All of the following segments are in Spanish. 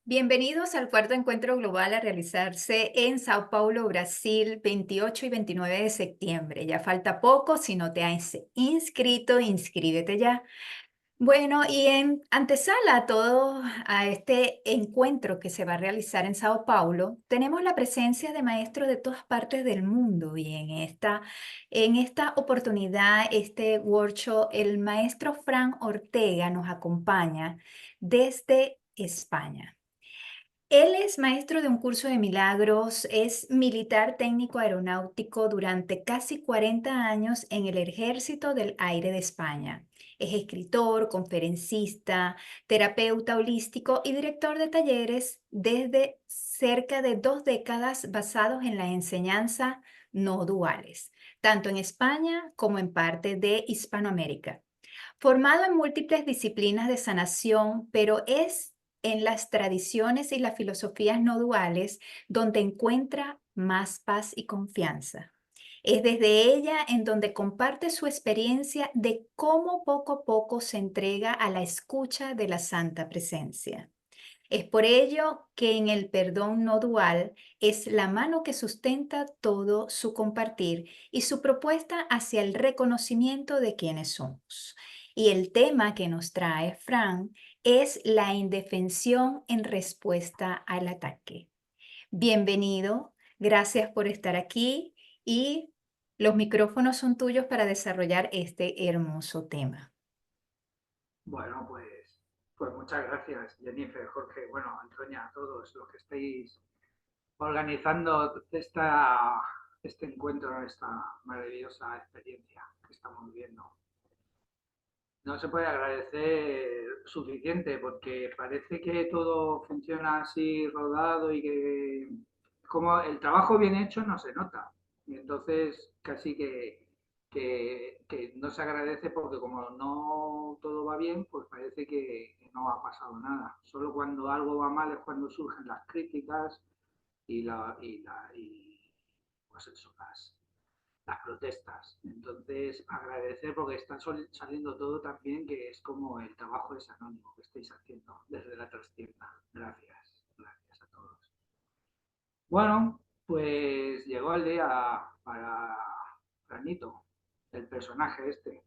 Bienvenidos al cuarto encuentro global a realizarse en Sao Paulo, Brasil, 28 y 29 de septiembre. Ya falta poco, si no te has inscrito, inscríbete ya. Bueno, y en antesala a todo a este encuentro que se va a realizar en Sao Paulo, tenemos la presencia de maestros de todas partes del mundo y en esta oportunidad, este workshop, el maestro Fran Ortega nos acompaña desde España. Él es maestro de un curso de milagros, es militar técnico aeronáutico durante casi 40 años en el Ejército del Aire de España. Es escritor, conferencista, terapeuta holístico y director de talleres desde cerca de 2 décadas basados en la enseñanza no duales, tanto en España como en parte de Hispanoamérica. Formado en múltiples disciplinas de sanación, pero es en las tradiciones y las filosofías no duales donde encuentra más paz y confianza. Es desde ella en donde comparte su experiencia de cómo poco a poco se entrega a la escucha de la Santa Presencia. Es por ello que en el perdón no dual es la mano que sustenta todo su compartir y su propuesta hacia el reconocimiento de quienes somos. Y el tema que nos trae Fran es la indefensión en respuesta al ataque. Bienvenido, gracias por estar aquí y los micrófonos son tuyos para desarrollar este hermoso tema. Bueno, pues muchas gracias, Jennifer, Jorge, bueno, Antonia, a todos los que estáis organizando este encuentro, esta maravillosa experiencia que estamos viviendo. No se puede agradecer suficiente porque parece que todo funciona así rodado y que como el trabajo bien hecho no se nota. Y entonces casi que no se agradece porque como no todo va bien, pues parece que no ha pasado nada. Solo cuando algo va mal es cuando surgen las críticas y pues eso, las protestas. Entonces, agradecer porque está saliendo todo también, que es como el trabajo es anónimo que estáis haciendo desde la trastienda. Gracias, gracias a todos. Bueno, pues llegó el día para Franito, el personaje este.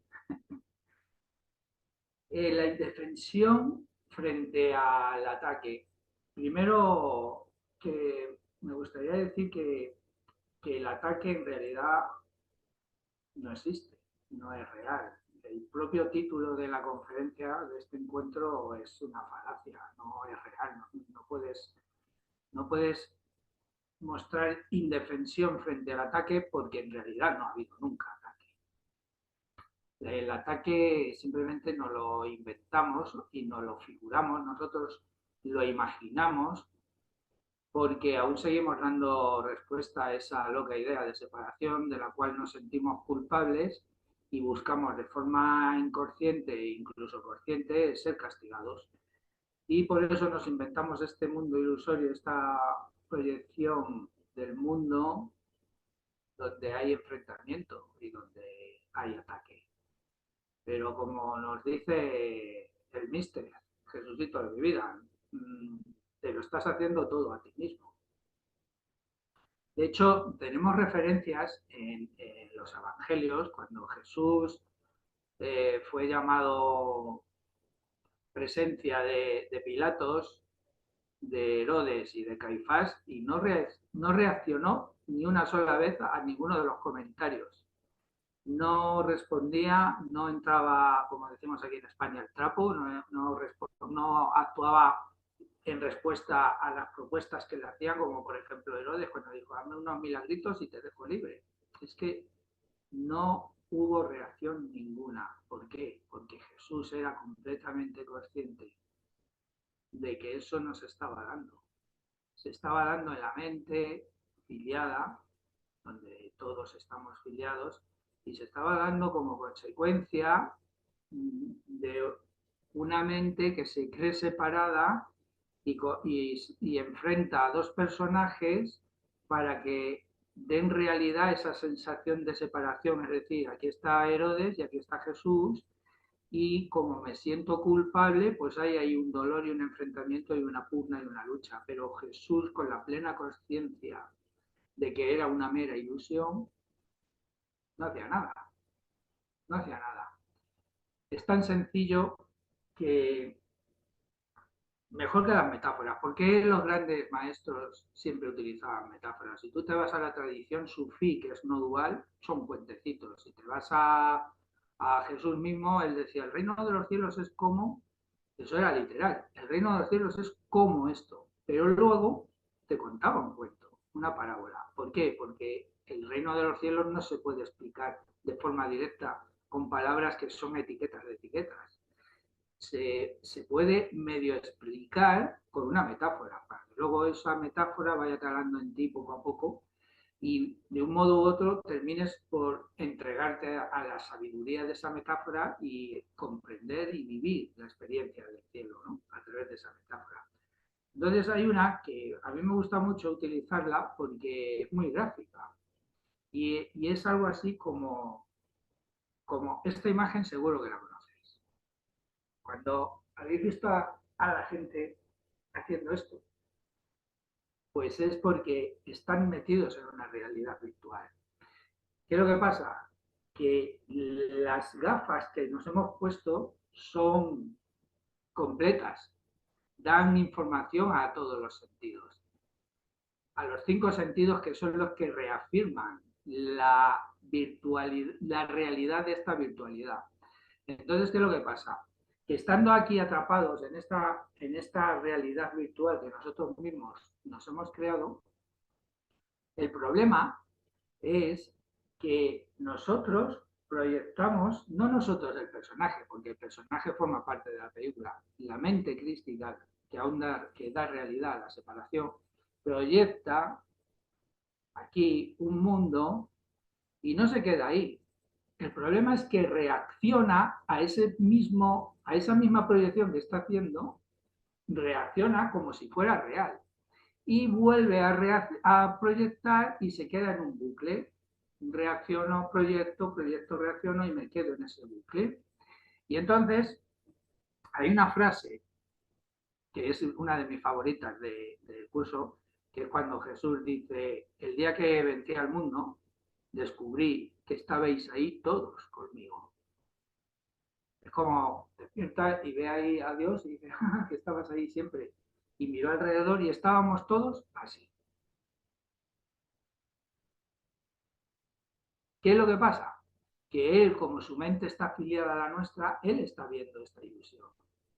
La indefensión frente al ataque. Primero, que me gustaría decir que el ataque en realidad no existe, no es real. El propio título de la conferencia de este encuentro es una falacia, no es real. No puedes mostrar indefensión frente al ataque porque en realidad no ha habido nunca ataque. El ataque simplemente nos lo inventamos y nos lo figuramos, nosotros lo imaginamos porque aún seguimos dando respuesta a esa loca idea de separación de la cual nos sentimos culpables y buscamos de forma inconsciente e incluso consciente ser castigados. Y por eso nos inventamos este mundo ilusorio, esta proyección del mundo donde hay enfrentamiento y donde hay ataque. Pero como nos dice el Mister, Jesucito de mi vida, te lo estás haciendo todo a ti mismo. De hecho, tenemos referencias en los evangelios cuando Jesús fue llamado presencia de Pilatos, de Herodes y de Caifás y no reaccionó ni una sola vez a ninguno de los comentarios. No respondía, no entraba, como decimos aquí en España, el trapo, no actuaba en respuesta a las propuestas que le hacían, como por ejemplo Herodes cuando dijo, hazme unos milagritos y te dejo libre. Es que no hubo reacción ninguna. ¿Por qué? Porque Jesús era completamente consciente de que eso no se estaba dando. Se estaba dando en la mente filiada, donde todos estamos filiados, y se estaba dando como consecuencia de una mente que se cree separada y enfrenta a dos personajes para que den realidad esa sensación de separación, es decir, aquí está Herodes y aquí está Jesús, y como me siento culpable, pues hay ahí un dolor y un enfrentamiento y una pugna y una lucha. Pero Jesús, con la plena conciencia de que era una mera ilusión, no hacía nada, no hacía nada. Es tan sencillo que mejor que las metáforas. ¿Por qué los grandes maestros siempre utilizaban metáforas? Si tú te vas a la tradición sufí, que es no dual, son cuentecitos. Si te vas a Jesús mismo, él decía, el reino de los cielos es como, eso era literal, el reino de los cielos es como esto. Pero luego te contaba un cuento, una parábola. ¿Por qué? Porque el reino de los cielos no se puede explicar de forma directa con palabras que son etiquetas de etiquetas. Se puede medio explicar con una metáfora, para que luego esa metáfora vaya calando en ti poco a poco y de un modo u otro termines por entregarte a la sabiduría de esa metáfora y comprender y vivir la experiencia del cielo, ¿no? A través de esa metáfora. Entonces hay una que a mí me gusta mucho utilizarla porque es muy gráfica y es algo así como esta imagen seguro que la conocéis. Cuando habéis visto a la gente haciendo esto, pues es porque están metidos en una realidad virtual. ¿Qué es lo que pasa? Que las gafas que nos hemos puesto son completas, dan información a todos los sentidos, a los 5 sentidos que son los que reafirman la realidad de esta virtualidad. Entonces, ¿qué es lo que pasa? Que estando aquí atrapados en esta realidad virtual que nosotros mismos nos hemos creado, el problema es que nosotros proyectamos, no nosotros el personaje, porque el personaje forma parte de la película, la mente crística que aún que da realidad a la separación, proyecta aquí un mundo y no se queda ahí. El problema es que reacciona a esa misma proyección que está haciendo, reacciona como si fuera real y vuelve a proyectar y se queda en un bucle. Reacciono, proyecto, proyecto, reacciono y me quedo en ese bucle. Y entonces hay una frase que es una de mis favoritas del curso, que es cuando Jesús dice, el día que vencí al mundo, descubrí que estabais ahí todos conmigo. Es como despierta y ve ahí a Dios y dice, que estabas ahí siempre. Y miró alrededor y estábamos todos así. ¿Qué es lo que pasa? Que él, como su mente está afiliada a la nuestra, él está viendo esta ilusión.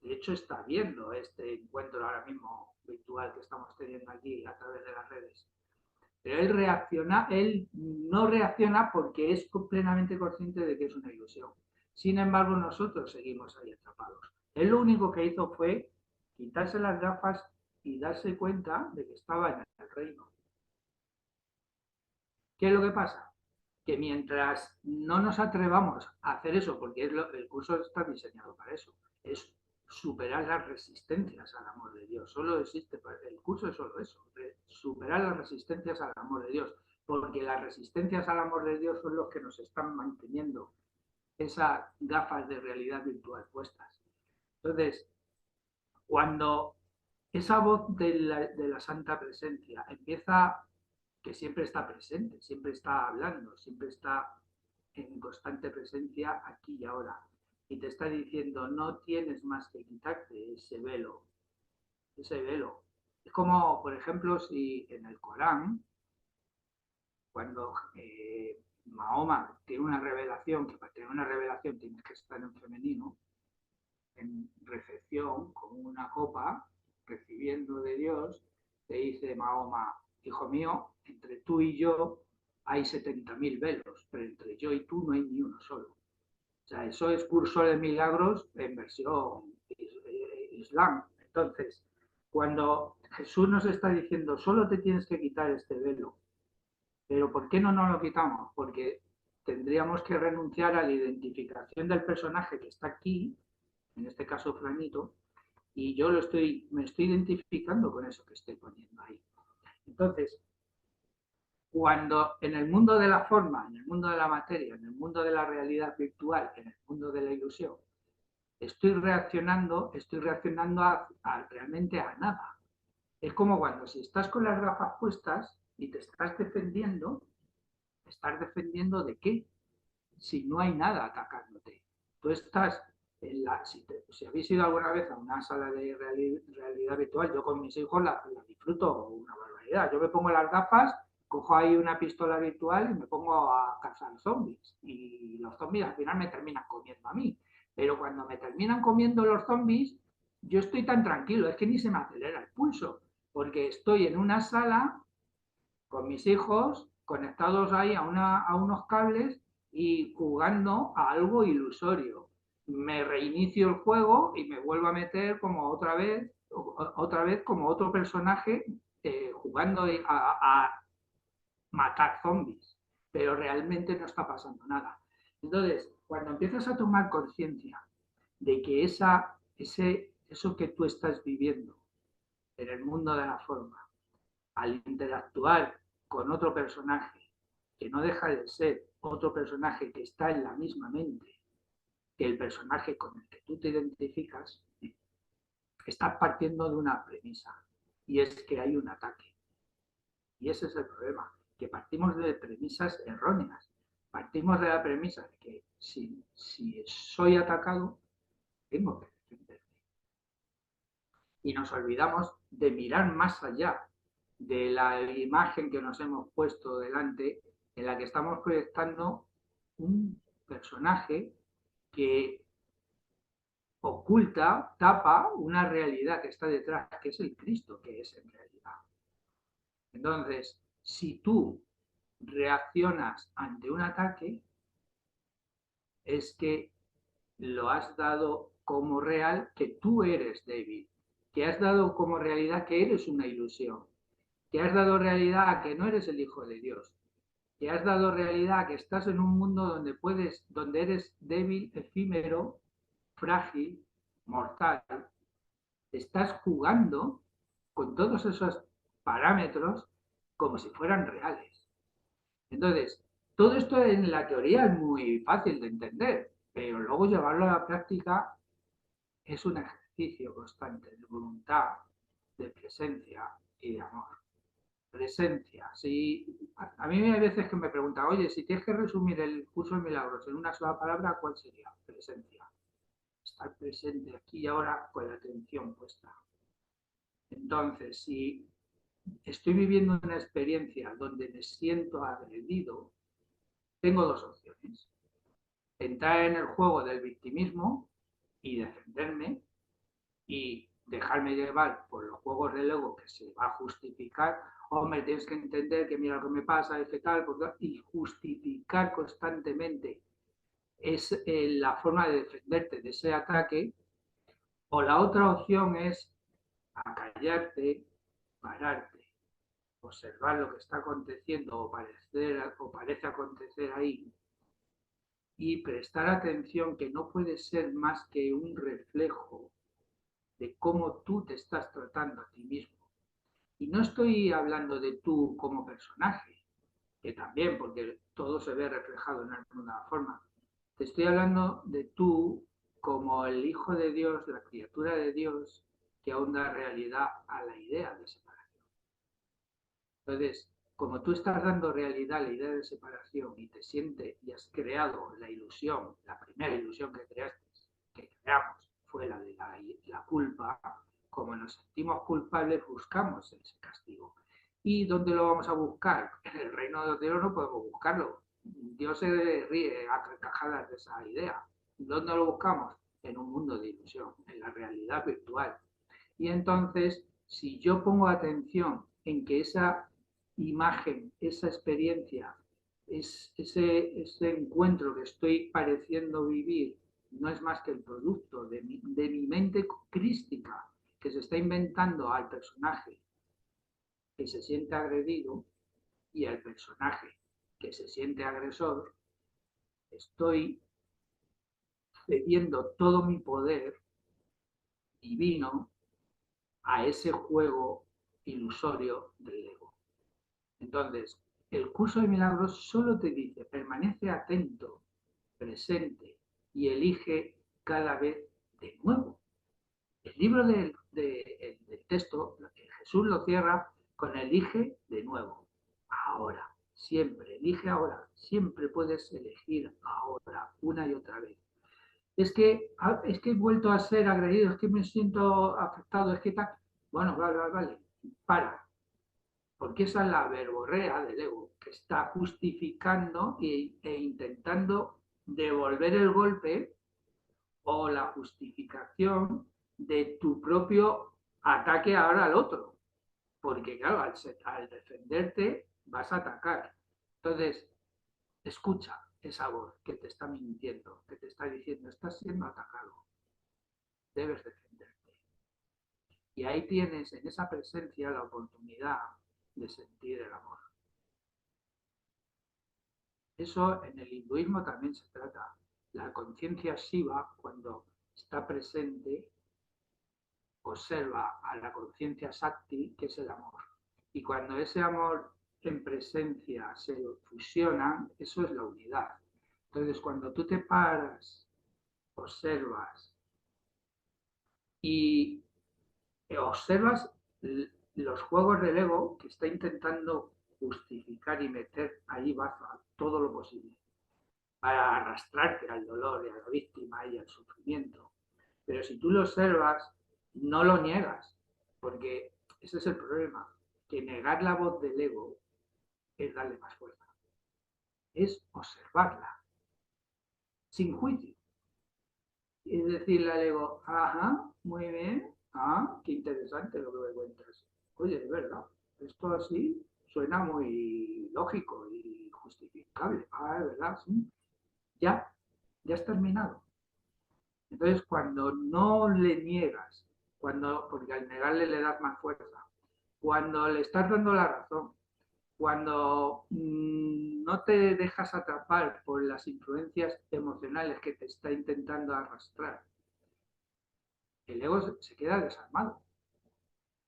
De hecho, está viendo este encuentro ahora mismo virtual que estamos teniendo aquí a través de las redes. Pero él no reacciona porque es plenamente consciente de que es una ilusión. Sin embargo, nosotros seguimos ahí atrapados. Él lo único que hizo fue quitarse las gafas y darse cuenta de que estaba en el reino. ¿Qué es lo que pasa? Que mientras no nos atrevamos a hacer eso, porque el curso está diseñado para eso, es superar las resistencias al amor de Dios. Solo existe, el curso es solo eso, superar las resistencias al amor de Dios, porque las resistencias al amor de Dios son los que nos están manteniendo esas gafas de realidad virtual puestas. Entonces, cuando esa voz de la santa presencia empieza, que siempre está presente, siempre está hablando, siempre está en constante presencia aquí y ahora, y te está diciendo, no tienes más que quitarte ese velo, ese velo. Es como, por ejemplo, si en el Corán, cuando Mahoma tiene una revelación, que para tener una revelación tienes que estar en femenino, en recepción, con una copa, recibiendo de Dios, te dice Mahoma, hijo mío, entre tú y yo hay 70.000 velos, pero entre yo y tú no hay ni uno solo. O sea, eso es curso de milagros en versión islam. Entonces, cuando Jesús nos está diciendo, solo te tienes que quitar este velo, pero ¿por qué no nos lo quitamos? Porque tendríamos que renunciar a la identificación del personaje que está aquí, en este caso Franito, y yo me estoy identificando con eso que estoy poniendo ahí. Entonces, cuando en el mundo de la forma, en el mundo de la materia, en el mundo de la realidad virtual, en el mundo de la ilusión, estoy reaccionando realmente a nada. Es como cuando si estás con las gafas puestas y ¿te estás defendiendo de qué? Si no hay nada atacándote. Tú estás si habéis ido alguna vez a una sala de realidad virtual, yo con mis hijos la disfruto una barbaridad. Yo me pongo las gafas, cojo ahí una pistola virtual y me pongo a cazar zombies. Y los zombies al final me terminan comiendo a mí. Pero cuando me terminan comiendo los zombies, yo estoy tan tranquilo, es que ni se me acelera el pulso, porque estoy en una sala con mis hijos conectados ahí a unos cables y jugando a algo ilusorio. Me reinicio el juego y me vuelvo a meter como otra vez como otro personaje jugando a matar zombies, pero realmente no está pasando nada. Entonces, cuando empiezas a tomar conciencia de que eso que tú estás viviendo en el mundo de la forma, al interactuar con otro personaje que no deja de ser otro personaje que está en la misma mente que el personaje con el que tú te identificas, estás partiendo de una premisa y es que hay un ataque. Y ese es el problema, que partimos de premisas erróneas. Partimos de la premisa de que si soy atacado, tengo que defenderme. Y nos olvidamos de mirar más allá de la imagen que nos hemos puesto delante, en la que estamos proyectando un personaje que oculta, tapa una realidad que está detrás, que es el Cristo que es en realidad. Entonces, si tú reaccionas ante un ataque, es que lo has dado como real que tú eres débil, que has dado como realidad que eres una ilusión, que has dado realidad a que no eres el Hijo de Dios, que has dado realidad a que estás en un mundo donde eres débil, efímero, frágil, mortal. Estás jugando con todos esos parámetros como si fueran reales. Entonces, todo esto en la teoría es muy fácil de entender, pero luego llevarlo a la práctica es un ejercicio constante de voluntad, de presencia y de amor. Presencia. A mí hay veces que me preguntan, oye, si tienes que resumir el curso de milagros en una sola palabra, ¿cuál sería? Presencia. Estar presente aquí y ahora con la atención puesta. Entonces, si estoy viviendo una experiencia donde me siento agredido, tengo dos opciones. Entrar en el juego del victimismo y defenderme y dejarme llevar por los juegos del ego que se va a justificar. Hombre, tienes que entender que mira lo que me pasa, es que tal, y justificar constantemente es la forma de defenderte de ese ataque. O la otra opción es acallarte, pararte, observar lo que está aconteciendo o parece acontecer ahí y prestar atención que no puede ser más que un reflejo de cómo tú te estás tratando a ti mismo. Y no estoy hablando de tú como personaje, que también, porque todo se ve reflejado en alguna forma. Te estoy hablando de tú como el Hijo de Dios, la criatura de Dios, que aún da realidad a la idea de separación. Entonces, como tú estás dando realidad a la idea de separación y te sientes y has creado la ilusión, la primera ilusión que creamos fue la de la culpa, como nos sentimos culpables buscamos ese castigo. ¿Y dónde lo vamos a buscar? En el reino de Dios no podemos buscarlo. Dios se ríe a carcajadas de esa idea. ¿Dónde lo buscamos? En un mundo de ilusión, en la realidad virtual. Y entonces, si yo pongo atención en que esa imagen, esa experiencia, ese encuentro que estoy pareciendo vivir, no es más que el producto de mi mente crística que se está inventando al personaje que se siente agredido y al personaje que se siente agresor, estoy cediendo todo mi poder divino a ese juego ilusorio del ego. Entonces, el curso de milagros solo te dice, permanece atento, presente y elige cada vez de nuevo. El libro del texto, Jesús lo cierra con elige de nuevo, ahora, siempre, elige ahora, siempre puedes elegir ahora, una y otra vez. Es que he vuelto a ser agredido, es que me siento afectado, es que tal. Bueno, vale, para, porque esa es la verborrea del ego, que está justificando e intentando devolver el golpe o la justificación de tu propio ataque ahora al otro. Porque claro, al defenderte vas a atacar. Entonces, escucha esa voz que te está mintiendo, que te está diciendo, estás siendo atacado, debes defenderte. Y ahí tienes en esa presencia la oportunidad de sentir el amor. Eso en el hinduismo también se trata. La conciencia Shiva, cuando está presente, observa a la conciencia Shakti, que es el amor. Y cuando ese amor en presencia se fusiona, eso es la unidad. Entonces, cuando tú te paras, observas y observas los juegos del ego que está intentando justificar y meter ahí baza todo lo posible para arrastrarte al dolor y a la víctima y al sufrimiento. Pero si tú lo observas, no lo niegas, porque ese es el problema, que negar la voz del ego es darle más fuerza, es observarla, sin juicio. Es decirle al ego, ajá, muy bien, ah, qué interesante lo que me cuentas. Oye, de verdad, esto así suena muy lógico y justificable. Ah, de verdad, sí. Ya, ya has terminado. Entonces, cuando no le niegas, porque al negarle le das más fuerza, cuando le estás dando la razón, cuando no te dejas atrapar por las influencias emocionales que te está intentando arrastrar, el ego se queda desarmado.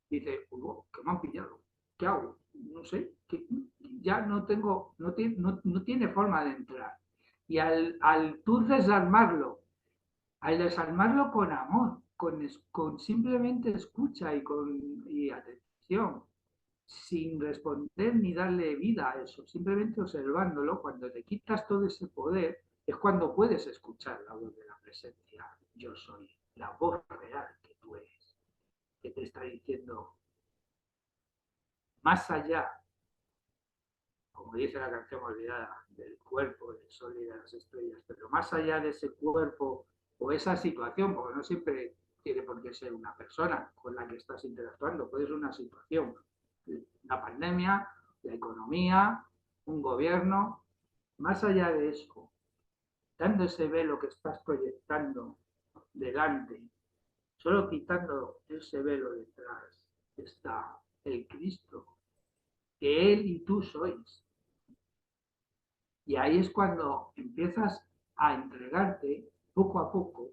Dice, ¿qué me han pillado? ¿Qué hago? No sé, ya no tengo, no tiene forma de entrar. Y al tú desarmarlo con amor, con simplemente escucha y atención, sin responder ni darle vida a eso, simplemente observándolo, cuando te quitas todo ese poder, es cuando puedes escuchar la voz de la presencia. Yo soy la voz real que tú eres, que te está diciendo, más allá, como dice la canción olvidada, del cuerpo, del sol y de las estrellas, pero más allá de ese cuerpo o esa situación, porque no siempre tiene por qué ser una persona con la que estás interactuando, puede ser una situación, la pandemia, la economía, un gobierno, más allá de eso, dando ese velo que estás proyectando delante, solo quitando ese velo detrás, está el Cristo, que Él y tú sois. Y ahí es cuando empiezas a entregarte poco a poco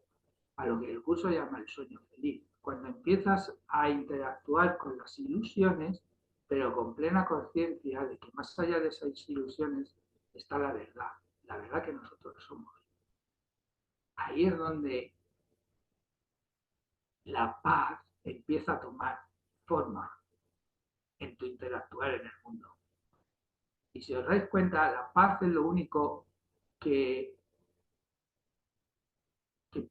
a lo que el curso llama el sueño feliz. Cuando empiezas a interactuar con las ilusiones, pero con plena conciencia de que más allá de esas ilusiones está la verdad que nosotros somos. Ahí es donde la paz empieza a tomar forma en tu interactuar en el mundo. Y si os dais cuenta, la paz es lo único que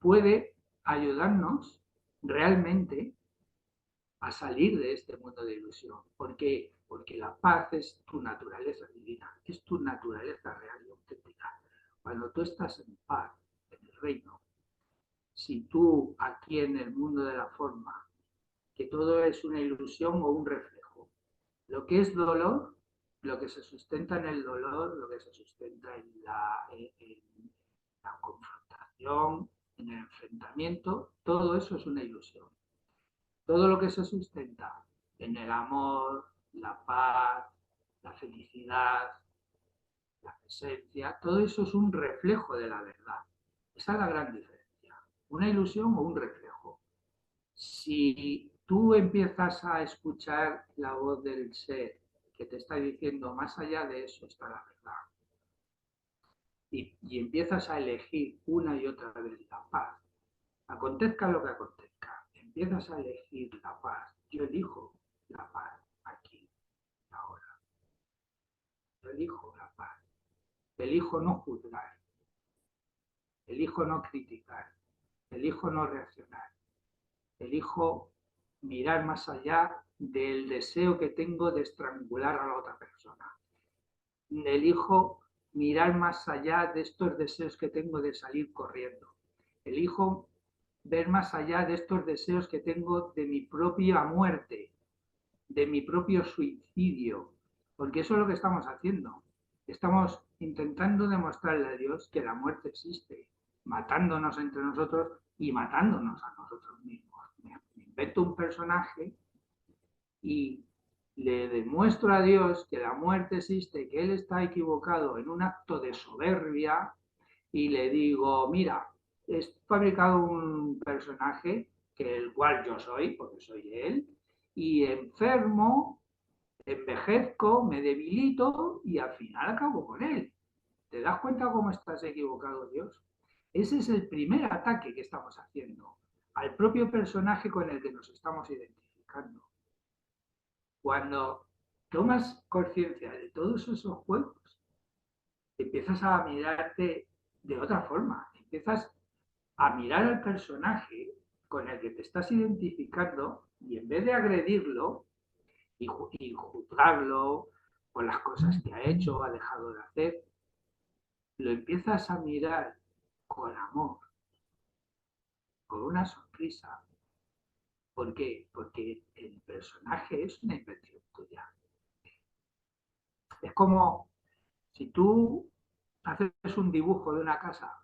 puede ayudarnos realmente a salir de este mundo de ilusión. ¿Por qué? Porque la paz es tu naturaleza divina, es tu naturaleza real y auténtica. Cuando tú estás en paz en el reino, si tú aquí en el mundo de la forma, que todo es una ilusión o un reflejo, lo que es dolor, lo que se sustenta en el dolor, lo que se sustenta en la confrontación, en el enfrentamiento, todo eso es una ilusión. Todo lo que se sustenta en el amor, la paz, la felicidad, la presencia, todo eso es un reflejo de la verdad. Esa es la gran diferencia. Una ilusión o un reflejo. Si tú empiezas a escuchar la voz del ser que te está diciendo más allá de eso está la verdad, y empiezas a elegir una y otra vez la paz, Acontezca lo que acontezca, empiezas a elegir la paz. Yo elijo la paz aquí, ahora. Yo elijo la paz. Elijo no juzgar. Elijo no criticar. Elijo no reaccionar. Elijo mirar más allá del deseo que tengo de estrangular a la otra persona. Elijo mirar más allá de estos deseos que tengo de salir corriendo. Elijo ver más allá de estos deseos que tengo de mi propia muerte, de mi propio suicidio, porque eso es lo que estamos haciendo. Estamos intentando demostrarle a Dios que la muerte existe, matándonos entre nosotros y matándonos a nosotros mismos. Me invento un personaje y le demuestro a Dios que la muerte existe, que Él está equivocado en un acto de soberbia y le digo, mira, he fabricado un personaje que el cual yo soy, porque soy Él, y enfermo, envejezco, me debilito y al final acabo con Él. ¿Te das cuenta cómo estás equivocado, Dios? Ese es el primer ataque que estamos haciendo al propio personaje con el que nos estamos identificando. Cuando tomas conciencia de todos esos juegos, empiezas a mirarte de otra forma, empiezas a mirar al personaje con el que te estás identificando y en vez de agredirlo y juzgarlo por las cosas que ha hecho o ha dejado de hacer, lo empiezas a mirar con amor, con una sonrisa. ¿Por qué? Porque el personaje es una invención tuya. Es como si tú haces un dibujo de una casa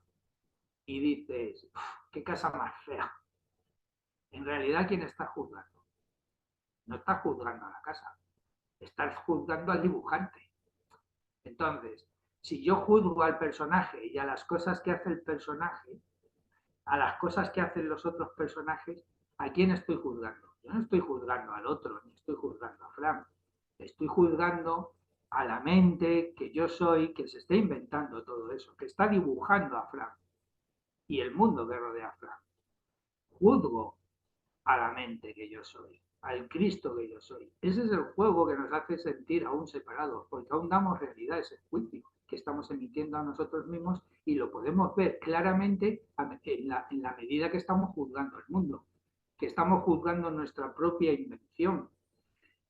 y dices, qué casa más fea. En realidad, ¿quién está juzgando? No estás juzgando a la casa, estás juzgando al dibujante. Entonces, si yo juzgo al personaje y a las cosas que hace el personaje, a las cosas que hacen los otros personajes, ¿a quién estoy juzgando? Yo no estoy juzgando al otro, ni estoy juzgando a Fran. Estoy juzgando a la mente que yo soy, que se está inventando todo eso, que está dibujando a Fran y el mundo que rodea a Fran. Juzgo a la mente que yo soy, al Cristo que yo soy. Ese es el juego que nos hace sentir aún separados, porque aún damos realidad a ese juicio que estamos emitiendo a nosotros mismos y lo podemos ver claramente en la medida que estamos juzgando el mundo, que estamos juzgando nuestra propia invención,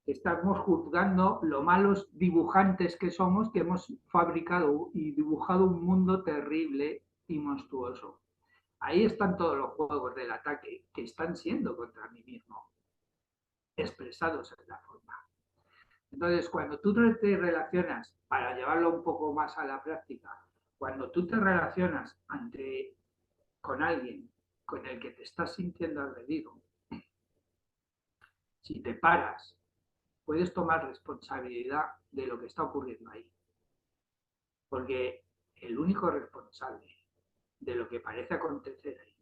que estamos juzgando lo malos dibujantes que somos, que hemos fabricado y dibujado un mundo terrible y monstruoso. Ahí están todos los juegos del ataque que están siendo contra mí mismo, expresados en la forma. Entonces, cuando tú te relacionas, para llevarlo un poco más a la práctica, cuando tú te relacionas con alguien con el que te estás sintiendo agredido, si te paras, puedes tomar responsabilidad de lo que está ocurriendo ahí. Porque el único responsable de lo que parece acontecer ahí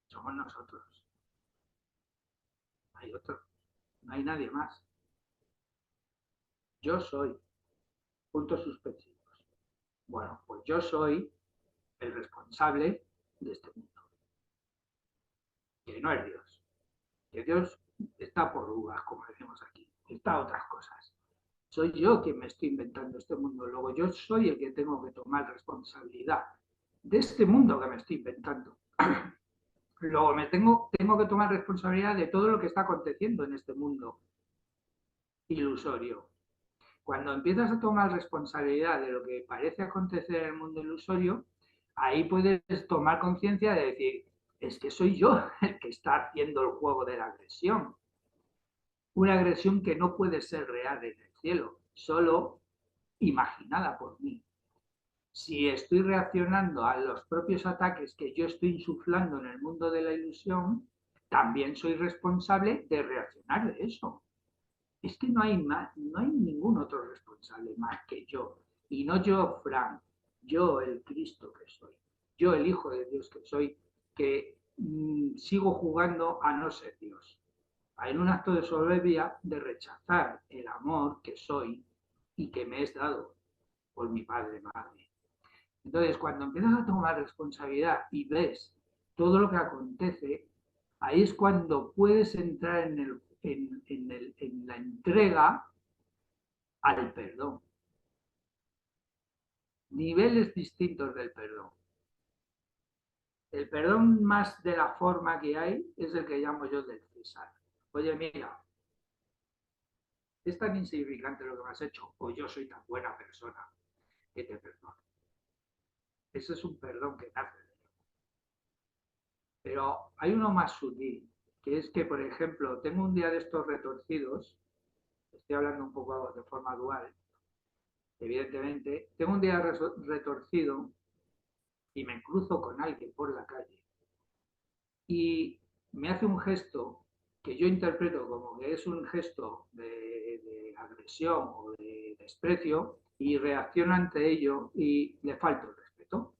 somos nosotros. No hay otro, no hay nadie más. Yo soy, puntos suspensivos. Bueno, pues yo soy el responsable de este mundo, que no es Dios, que Dios está por uvas, como decimos aquí, está otras cosas. Soy yo quien me estoy inventando este mundo, luego yo soy el que tengo que tomar responsabilidad de este mundo que me estoy inventando. Luego tengo que tomar responsabilidad de todo lo que está aconteciendo en este mundo ilusorio. Cuando empiezas a tomar responsabilidad de lo que parece acontecer en el mundo ilusorio, ahí puedes tomar conciencia de decir, es que soy yo el que está haciendo el juego de la agresión. Una agresión que no puede ser real en el cielo, solo imaginada por mí. Si estoy reaccionando a los propios ataques que yo estoy insuflando en el mundo de la ilusión, también soy responsable de reaccionar de eso. Es que no hay ningún otro responsable más que yo. Y no yo, Frank, yo el Cristo que soy, yo el Hijo de Dios que soy, que sigo jugando a no ser Dios. En un acto de soberbia de rechazar el amor que soy y que me es dado por mi Padre Madre. Entonces, cuando empiezas a tomar responsabilidad y ves todo lo que acontece, ahí es cuando puedes entrar en la entrega al perdón. Niveles distintos del perdón. El perdón más de la forma que hay es el que llamo yo del César. Oye, mira, es tan insignificante lo que me has hecho, o yo soy tan buena persona que te perdono. Ese es un perdón que nace. Pero hay uno más sutil, que es que, por ejemplo, tengo un día de estos retorcidos, estoy hablando un poco de forma dual, evidentemente, tengo un día retorcido y me cruzo con alguien por la calle y me hace un gesto que yo interpreto como que es un gesto de agresión o de desprecio y reacciono ante ello y le falto el respeto.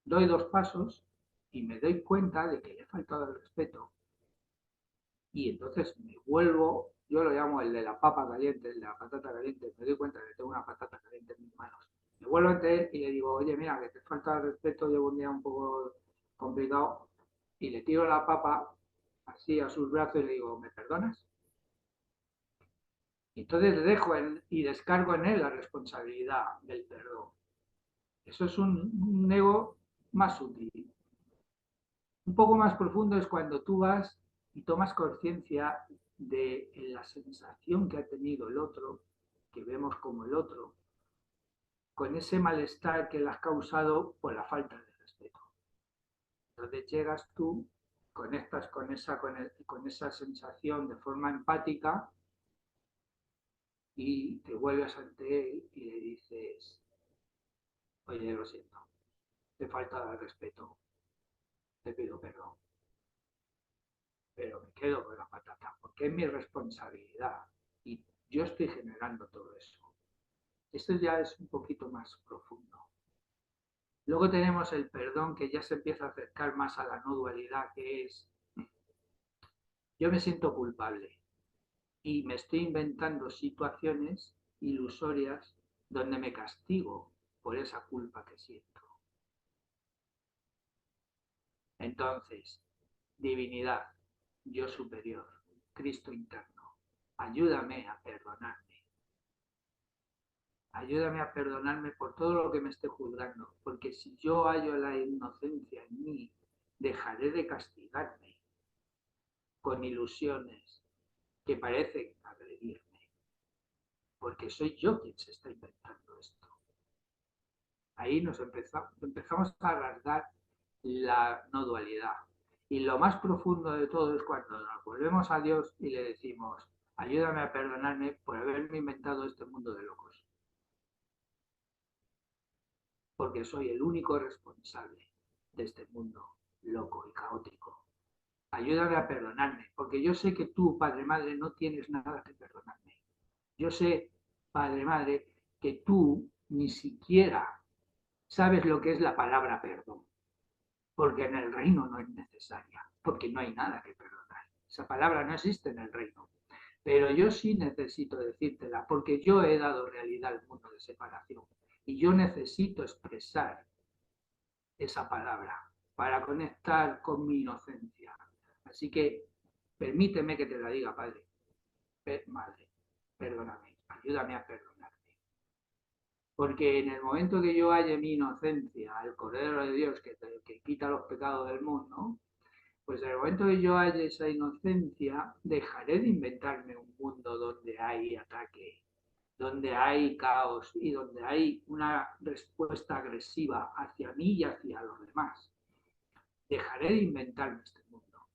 Doy 2 pasos y me doy cuenta de que le he faltado el respeto y entonces me vuelvo, yo lo llamo el de la papa caliente, el de la patata caliente, me doy cuenta de que tengo una patata caliente en mis manos. Me vuelvo ante él y le digo, oye, mira, que te falta el respeto, llevo un día un poco complicado, y le tiro la papa así a sus brazos y le digo, ¿me perdonas? Y entonces le dejo y descargo en él la responsabilidad del perdón. Eso es un ego más sutil. Un poco más profundo es cuando tú vas y tomas conciencia de la sensación que ha tenido el otro, que vemos como el otro, con ese malestar que le has causado por la falta de respeto. Entonces llegas tú, conectas con esa sensación de forma empática y te vuelves ante él y le dices, oye, lo siento, te falta de respeto, te pido perdón, pero me quedo con la patata, porque es mi responsabilidad y yo estoy generando todo eso. Esto ya es un poquito más profundo. Luego tenemos el perdón que ya se empieza a acercar más a la no dualidad, que es, yo me siento culpable y me estoy inventando situaciones ilusorias donde me castigo por esa culpa que siento. Entonces, divinidad, yo superior, Cristo interno, ayúdame a perdonarme. Ayúdame a perdonarme por todo lo que me esté juzgando, porque si yo hallo la inocencia en mí, dejaré de castigarme con ilusiones que parecen agredirme, porque soy yo quien se está inventando esto. Ahí empezamos a rasgar la no dualidad. Y lo más profundo de todo es cuando nos volvemos a Dios y le decimos, ayúdame a perdonarme por haberme inventado este mundo de locos, porque soy el único responsable de este mundo loco y caótico. Ayúdame a perdonarme, porque yo sé que tú, Padre Madre, no tienes nada que perdonarme. Yo sé, Padre Madre, que tú ni siquiera sabes lo que es la palabra perdón, porque en el reino no es necesaria, porque no hay nada que perdonar. Esa palabra no existe en el reino. Pero yo sí necesito decírtela, porque yo he dado realidad al mundo de separación y yo necesito expresar esa palabra para conectar con mi inocencia. Así que permíteme que te la diga, Padre, Madre, perdóname, ayúdame a perdonarme. Porque en el momento que yo halle mi inocencia, el Cordero de Dios que quita los pecados del mundo, pues en el momento que yo halle esa inocencia, dejaré de inventarme un mundo donde hay ataque, donde hay caos y donde hay una respuesta agresiva hacia mí y hacia los demás. Dejaré de inventarme este mundo.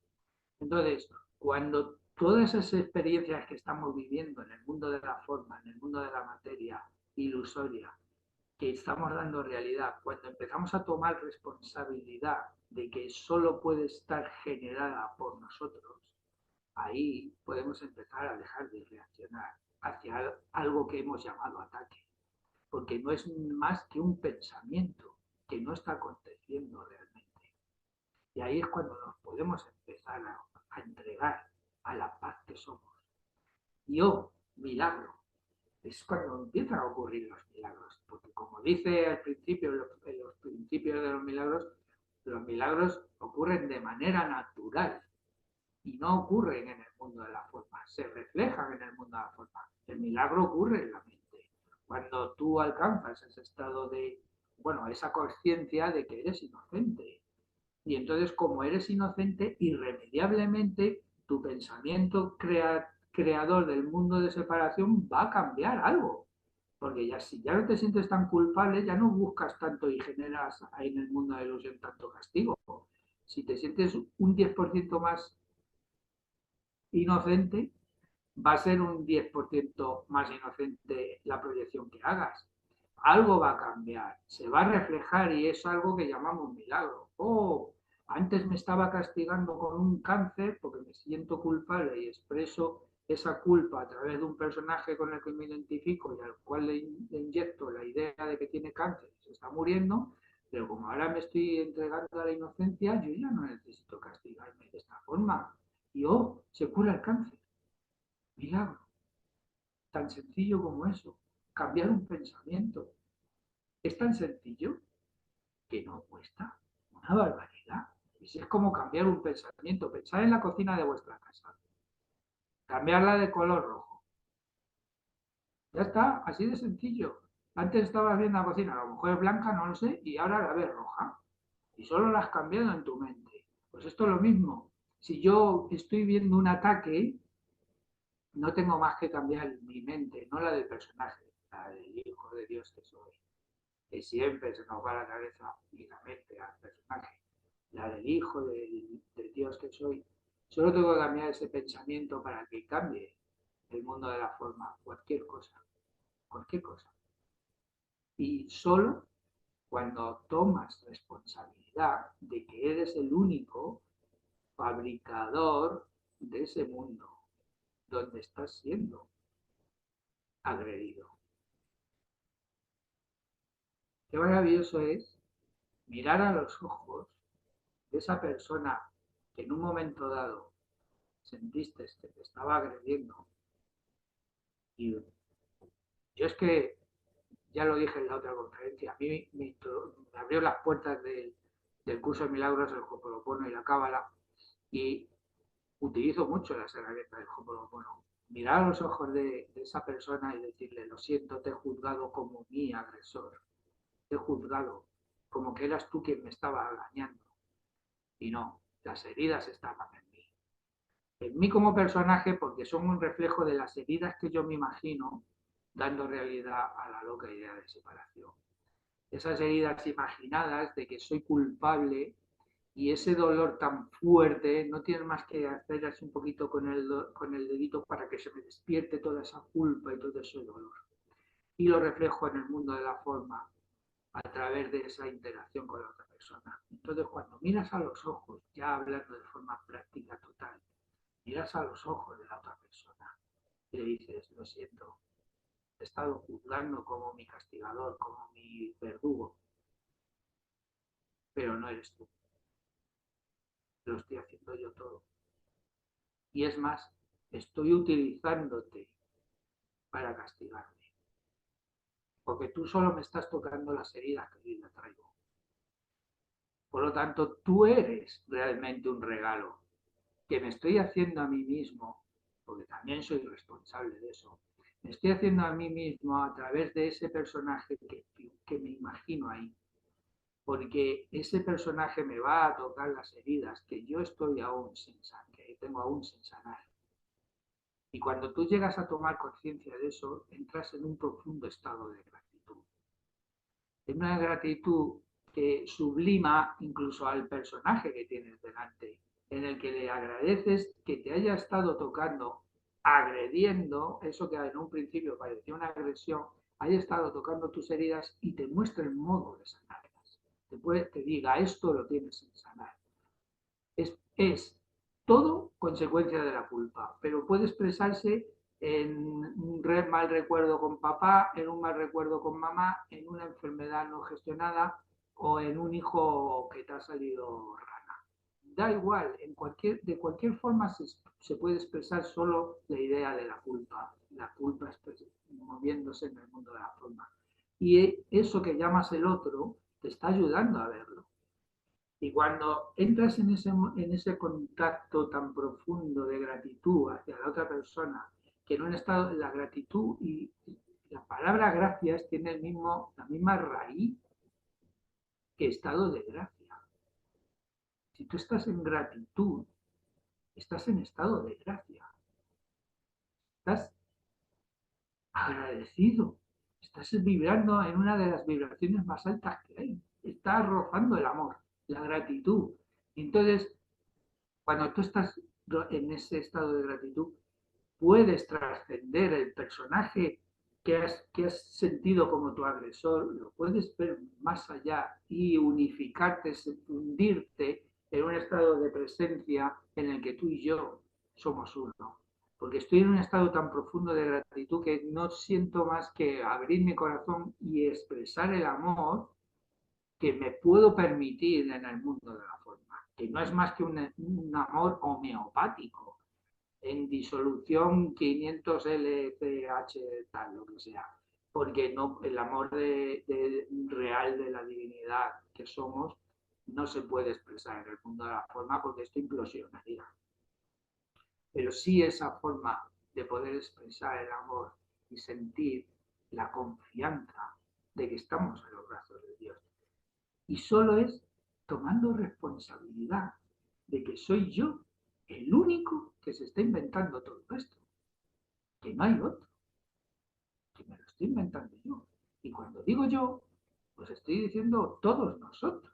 Entonces, cuando todas esas experiencias que estamos viviendo en el mundo de la forma, en el mundo de la materia ilusoria, que estamos dando realidad, cuando empezamos a tomar responsabilidad de que solo puede estar generada por nosotros, ahí podemos empezar a dejar de reaccionar hacia algo que hemos llamado ataque, porque no es más que un pensamiento que no está aconteciendo realmente. Y ahí es cuando nos podemos empezar a entregar a la paz que somos. Y oh, milagro, es cuando empiezan a ocurrir los milagros, porque como dice al principio, en los principios de los milagros, Los milagros ocurren de manera natural y no ocurren en el mundo de la forma, se reflejan en el mundo de la forma. El milagro ocurre en la mente. Cuando tú alcanzas ese estado de, bueno, esa conciencia de que eres inocente. Y entonces, como eres inocente, irremediablemente tu pensamiento creador del mundo de separación va a cambiar algo. Porque ya si ya no te sientes tan culpable, ya no buscas tanto y generas ahí en el mundo de la ilusión tanto castigo. Si te sientes un 10% más inocente, va a ser un 10% más inocente la proyección que hagas. Algo va a cambiar, se va a reflejar y es algo que llamamos milagro. Oh, antes me estaba castigando con un cáncer porque me siento culpable y expreso esa culpa a través de un personaje con el que me identifico y al cual le inyecto la idea de que tiene cáncer y se está muriendo, pero como ahora me estoy entregando a la inocencia, yo ya no necesito castigarme de esta forma. Y oh, se cura el cáncer. Milagro. Tan sencillo como eso. Cambiar un pensamiento. Es tan sencillo que no cuesta una barbaridad. Es como cambiar un pensamiento. Pensar en la cocina de vuestra casa. Cambiarla de color rojo. Ya está, así de sencillo. Antes estabas viendo la cocina, a lo mejor es blanca, no lo sé, y ahora la ves roja. Y solo la has cambiado en tu mente. Pues esto es lo mismo. Si yo estoy viendo un ataque, no tengo más que cambiar mi mente, no la del personaje, la del Hijo de Dios que soy, que siempre se nos va la cabeza y la mente al personaje, la del Hijo del Dios que soy. Solo tengo que cambiar ese pensamiento para que cambie el mundo de la forma, cualquier cosa, cualquier cosa. Y solo cuando tomas responsabilidad de que eres el único fabricador de ese mundo donde estás siendo agredido. Qué maravilloso es mirar a los ojos de esa persona que en un momento dado sentiste que te estaba agrediendo. Y yo es que, ya lo dije en la otra conferencia, a mí me abrió las puertas del curso de milagros, el Ho'oponopono y la Cábala, y utilizo mucho las herramientas del Ho'oponopono. Mirar a los ojos de esa persona y decirle, lo siento, te he juzgado como mi agresor, te he juzgado como que eras tú quien me estaba engañando. Y no, las heridas estaban en mí como personaje porque son un reflejo de las heridas que yo me imagino dando realidad a la loca idea de separación. Esas heridas imaginadas de que soy culpable y ese dolor tan fuerte, no tienes más que hacer así un poquito con el dedito para que se me despierte toda esa culpa y todo ese dolor. Y lo reflejo en el mundo de la forma a través de esa interacción con la otra persona. Entonces, cuando miras a los ojos, ya hablando de forma práctica total, miras a los ojos de la otra persona y le dices, lo siento, he estado juzgando como mi castigador, como mi verdugo, pero no eres tú, lo estoy haciendo yo todo. Y es más, estoy utilizándote para castigarme, porque tú solo me estás tocando las heridas que yo me traigo. Por lo tanto, tú eres realmente un regalo que me estoy haciendo a mí mismo, porque también soy responsable de eso, me estoy haciendo a mí mismo a través de ese personaje que me imagino ahí, porque ese personaje me va a tocar las heridas que yo estoy aún sin sanar, que tengo aún sin sanar. Y cuando tú llegas a tomar conciencia de eso, entras en un profundo estado de gratitud. Es una gratitud que sublima incluso al personaje que tienes delante, en el que le agradeces que te haya estado tocando, agrediendo, eso que en un principio parecía una agresión, haya estado tocando tus heridas y te muestre el modo de sanarlas. Te diga, esto lo tienes sin sanar. Es todo consecuencia de la culpa, pero puede expresarse en un mal recuerdo con papá, en un mal recuerdo con mamá, en una enfermedad no gestionada o en un hijo que te ha salido rana. Da igual, de cualquier forma se puede expresar solo la idea de la culpa moviéndose en el mundo de la forma. Y eso que llamas el otro te está ayudando a verlo. Y cuando entras en ese contacto tan profundo de gratitud hacia la otra persona, que en un estado, la gratitud y la palabra gracias tiene la misma raíz que estado de gracia. Si tú estás en gratitud, estás en estado de gracia. Estás agradecido. Estás vibrando en una de las vibraciones más altas que hay. Estás rozando el amor, la gratitud. Entonces, cuando tú estás en ese estado de gratitud, puedes trascender el personaje que has sentido como tu agresor, lo puedes ver más allá y unificarte, fundirte en un estado de presencia en el que tú y yo somos uno. Porque estoy en un estado tan profundo de gratitud que no siento más que abrir mi corazón y expresar el amor que me puedo permitir en el mundo de la forma, que no es más que un amor homeopático, en disolución 500 LCH, tal, lo que sea. Porque no, el amor real de la divinidad que somos no se puede expresar en el mundo de la forma porque esto implosionaría. Pero sí esa forma de poder expresar el amor y sentir la confianza de que estamos en los brazos de Dios. Y solo es tomando responsabilidad de que soy yo el único que se está inventando todo esto, que no hay otro, que me lo estoy inventando yo. Y cuando digo yo, pues estoy diciendo todos nosotros,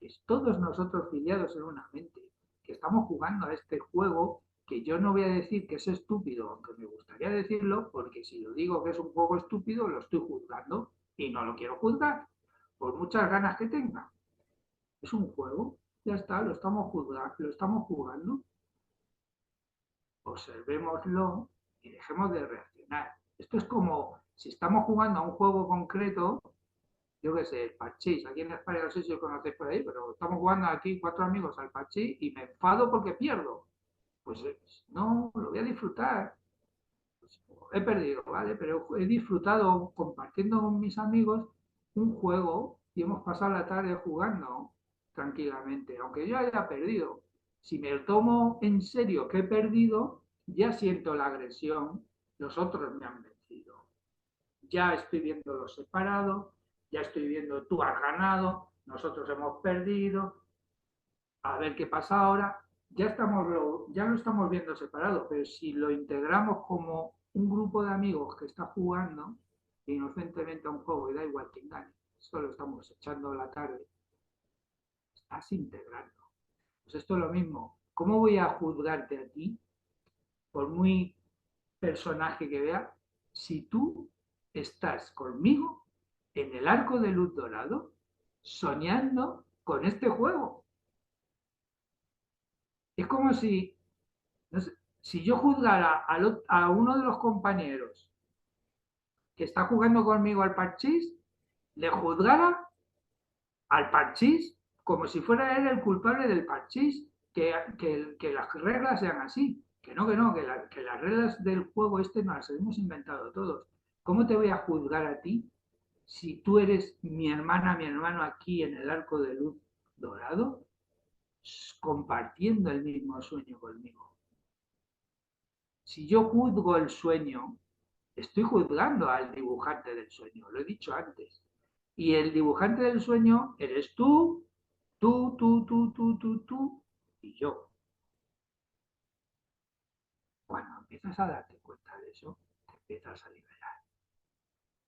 es todos nosotros filiados en una mente, que estamos jugando a este juego que yo no voy a decir que es estúpido, aunque me gustaría decirlo, porque si lo digo que es un juego estúpido, lo estoy juzgando y no lo quiero juzgar, por muchas ganas que tenga. Es un juego, ya está, lo estamos jugando, observémoslo y dejemos de reaccionar. Esto es como si estamos jugando a un juego concreto, yo qué sé, el parchís. Aquí en España no sé si lo conocéis por ahí, pero estamos jugando aquí 4 amigos al parchís y me enfado porque pierdo. Pues no, lo voy a disfrutar. Pues, he perdido, ¿vale? Pero he disfrutado compartiendo con mis amigos un juego y hemos pasado la tarde jugando tranquilamente, aunque yo haya perdido. Si me lo tomo en serio que he perdido, ya siento la agresión, los otros me han vencido. Ya estoy viendo los separados, ya estoy viendo tú has ganado, nosotros hemos perdido, a ver qué pasa ahora. Ya lo estamos viendo separado, pero si lo integramos como un grupo de amigos que está jugando inocentemente a un juego y da igual quién gane, solo estamos echando la tarde, estás integrando. Pues esto es lo mismo. ¿Cómo voy a juzgarte a ti, por muy personaje que vea, si tú estás conmigo en el arco de luz dorado, soñando con este juego? Es como si, no sé, si yo juzgara a uno de los compañeros que está jugando conmigo al parchís, le juzgara al parchís como si fuera él el culpable del parchís, que las reglas sean así. Que las reglas del juego este nos las hemos inventado todos. ¿Cómo te voy a juzgar a ti si tú eres mi hermana, mi hermano aquí en el arco de luz dorado, compartiendo el mismo sueño conmigo? Si yo juzgo el sueño, estoy juzgando al dibujante del sueño, lo he dicho antes. Y el dibujante del sueño eres tú y yo. Cuando empiezas a darte cuenta de eso, te empiezas a liberar,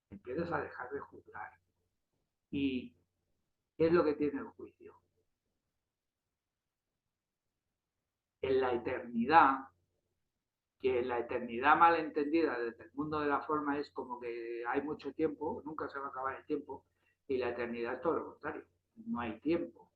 empiezas a dejar de juzgar. ¿Y qué es lo que tiene el juicio? En la eternidad, que la eternidad mal entendida desde el mundo de la forma es como que hay mucho tiempo, nunca se va a acabar el tiempo, y la eternidad es todo lo contrario, no hay tiempo,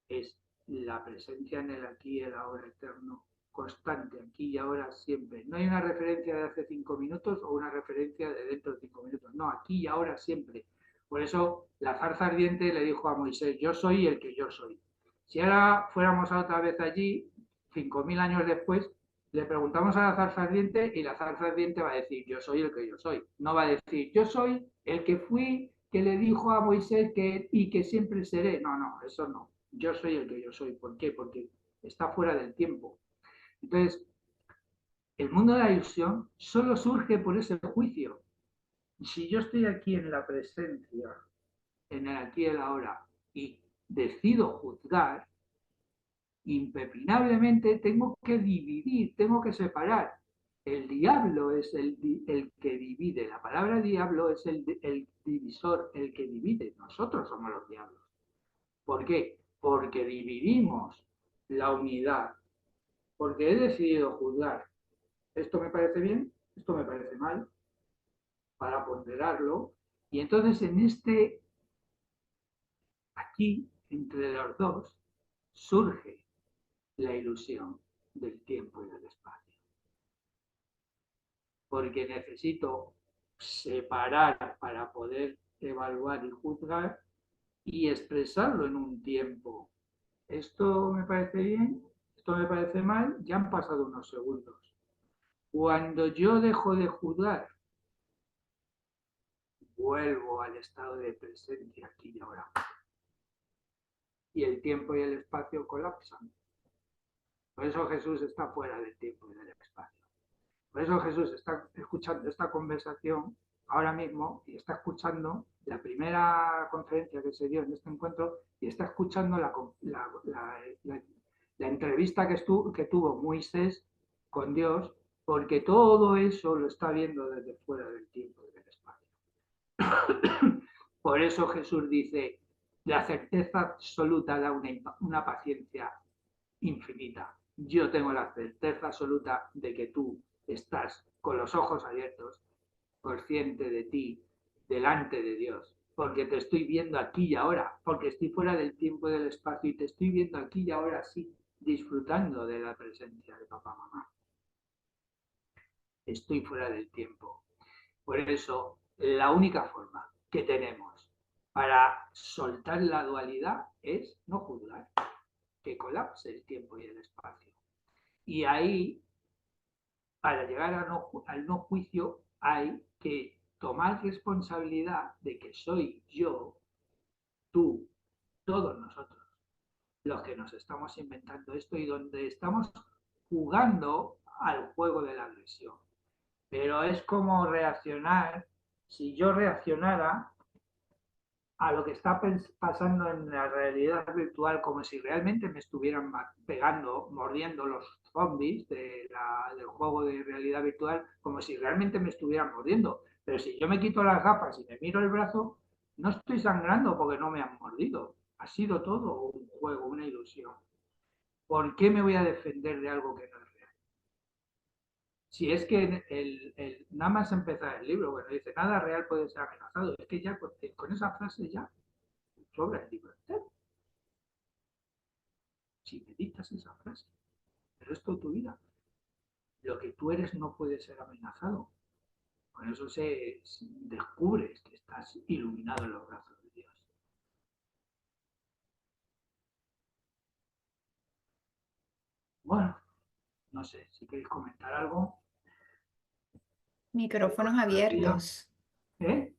es la presencia en el aquí y el ahora eterno, constante, aquí y ahora siempre. No hay una referencia de hace 5 minutos o una referencia de dentro de 5 minutos, no, aquí y ahora siempre. Por eso la zarza ardiente le dijo a Moisés, yo soy el que yo soy. Si ahora fuéramos a otra vez allí, 5000 años después, le preguntamos a la zarza ardiente y la zarza ardiente va a decir, yo soy el que yo soy. No va a decir, yo soy el que fui que le dijo a Moisés que y que siempre seré. No, no, eso no. Yo soy el que yo soy. ¿Por qué? Porque está fuera del tiempo. Entonces, el mundo de la ilusión solo surge por ese juicio. Si yo estoy aquí en la presencia, en el aquí y el ahora, y decido juzgar, impepinablemente tengo que dividir, tengo que separar. El diablo es el que divide. La palabra diablo es el divisor, el que divide. Nosotros somos los diablos. ¿Por qué? Porque dividimos la unidad. Porque he decidido juzgar. Esto me parece bien, esto me parece mal, para ponderarlo. Y entonces aquí, entre los dos, surge la ilusión del tiempo y del espacio. Porque necesito separar para poder evaluar y juzgar y expresarlo en un tiempo. Esto me parece bien, esto me parece mal, ya han pasado unos segundos. Cuando yo dejo de juzgar, vuelvo al estado de presencia aquí y ahora. Y el tiempo y el espacio colapsan. Por eso Jesús está fuera del tiempo y del espacio. Por eso Jesús está escuchando esta conversación ahora mismo y está escuchando la primera conferencia que se dio en este encuentro y está escuchando la entrevista que tuvo Moisés con Dios, porque todo eso lo está viendo desde fuera del tiempo y del espacio. Por eso Jesús dice, la certeza absoluta da una paciencia infinita. Yo tengo la certeza absoluta de que tú estás con los ojos abiertos, consciente de ti, delante de Dios, porque te estoy viendo aquí y ahora, porque estoy fuera del tiempo y del espacio y te estoy viendo aquí y ahora sí, disfrutando de la presencia de papá, mamá. Estoy fuera del tiempo. Por eso, la única forma que tenemos para soltar la dualidad es no juzgar, que colapse el tiempo y el espacio. Y ahí, para llegar al no juicio, hay que tomar responsabilidad de que soy yo, tú, todos nosotros, los que nos estamos inventando esto y donde estamos jugando al juego de la agresión. Pero es como reaccionar, si yo reaccionara a lo que está pasando en la realidad virtual como si realmente me estuvieran pegando, mordiendo los zombies del juego de realidad virtual, como si realmente me estuvieran mordiendo. Pero si yo me quito las gafas y me miro el brazo, no estoy sangrando porque no me han mordido. Ha sido todo un juego, una ilusión. ¿Por qué me voy a defender de algo que no es real? Si es que nada más empezar el libro, bueno, dice, nada real puede ser amenazado. Es que ya con esa frase ya sobra el libro entero. Si meditas esa frase el resto de tu vida, lo que tú eres no puede ser amenazado. Con eso descubres que estás iluminado en los brazos de Dios. Bueno, no sé, si queréis comentar algo, Micrófonos Rocío. abiertos. ¿Eh?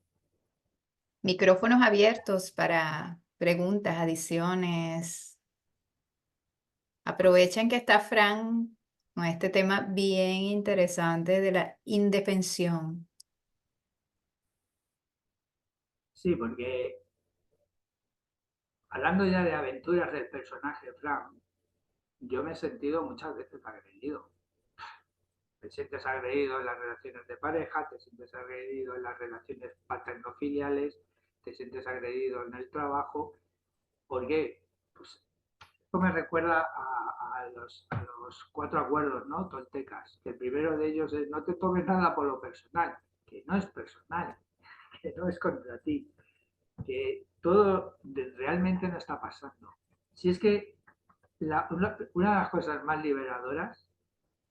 Micrófonos abiertos para preguntas, adiciones. Aprovechen que está Fran con este tema bien interesante de la indefensión. Sí, porque hablando ya de aventuras del personaje Frank, yo me he sentido muchas veces agredido. Te sientes agredido en las relaciones de pareja, te sientes agredido en las relaciones paterno-filiales, te sientes agredido en el trabajo. ¿Por qué? Pues esto me recuerda a los 4 acuerdos, ¿no? Toltecas. Que el primero de ellos es no te tomes nada por lo personal, que no es personal, que no es contra ti, que todo realmente no está pasando. Si es que una de las cosas más liberadoras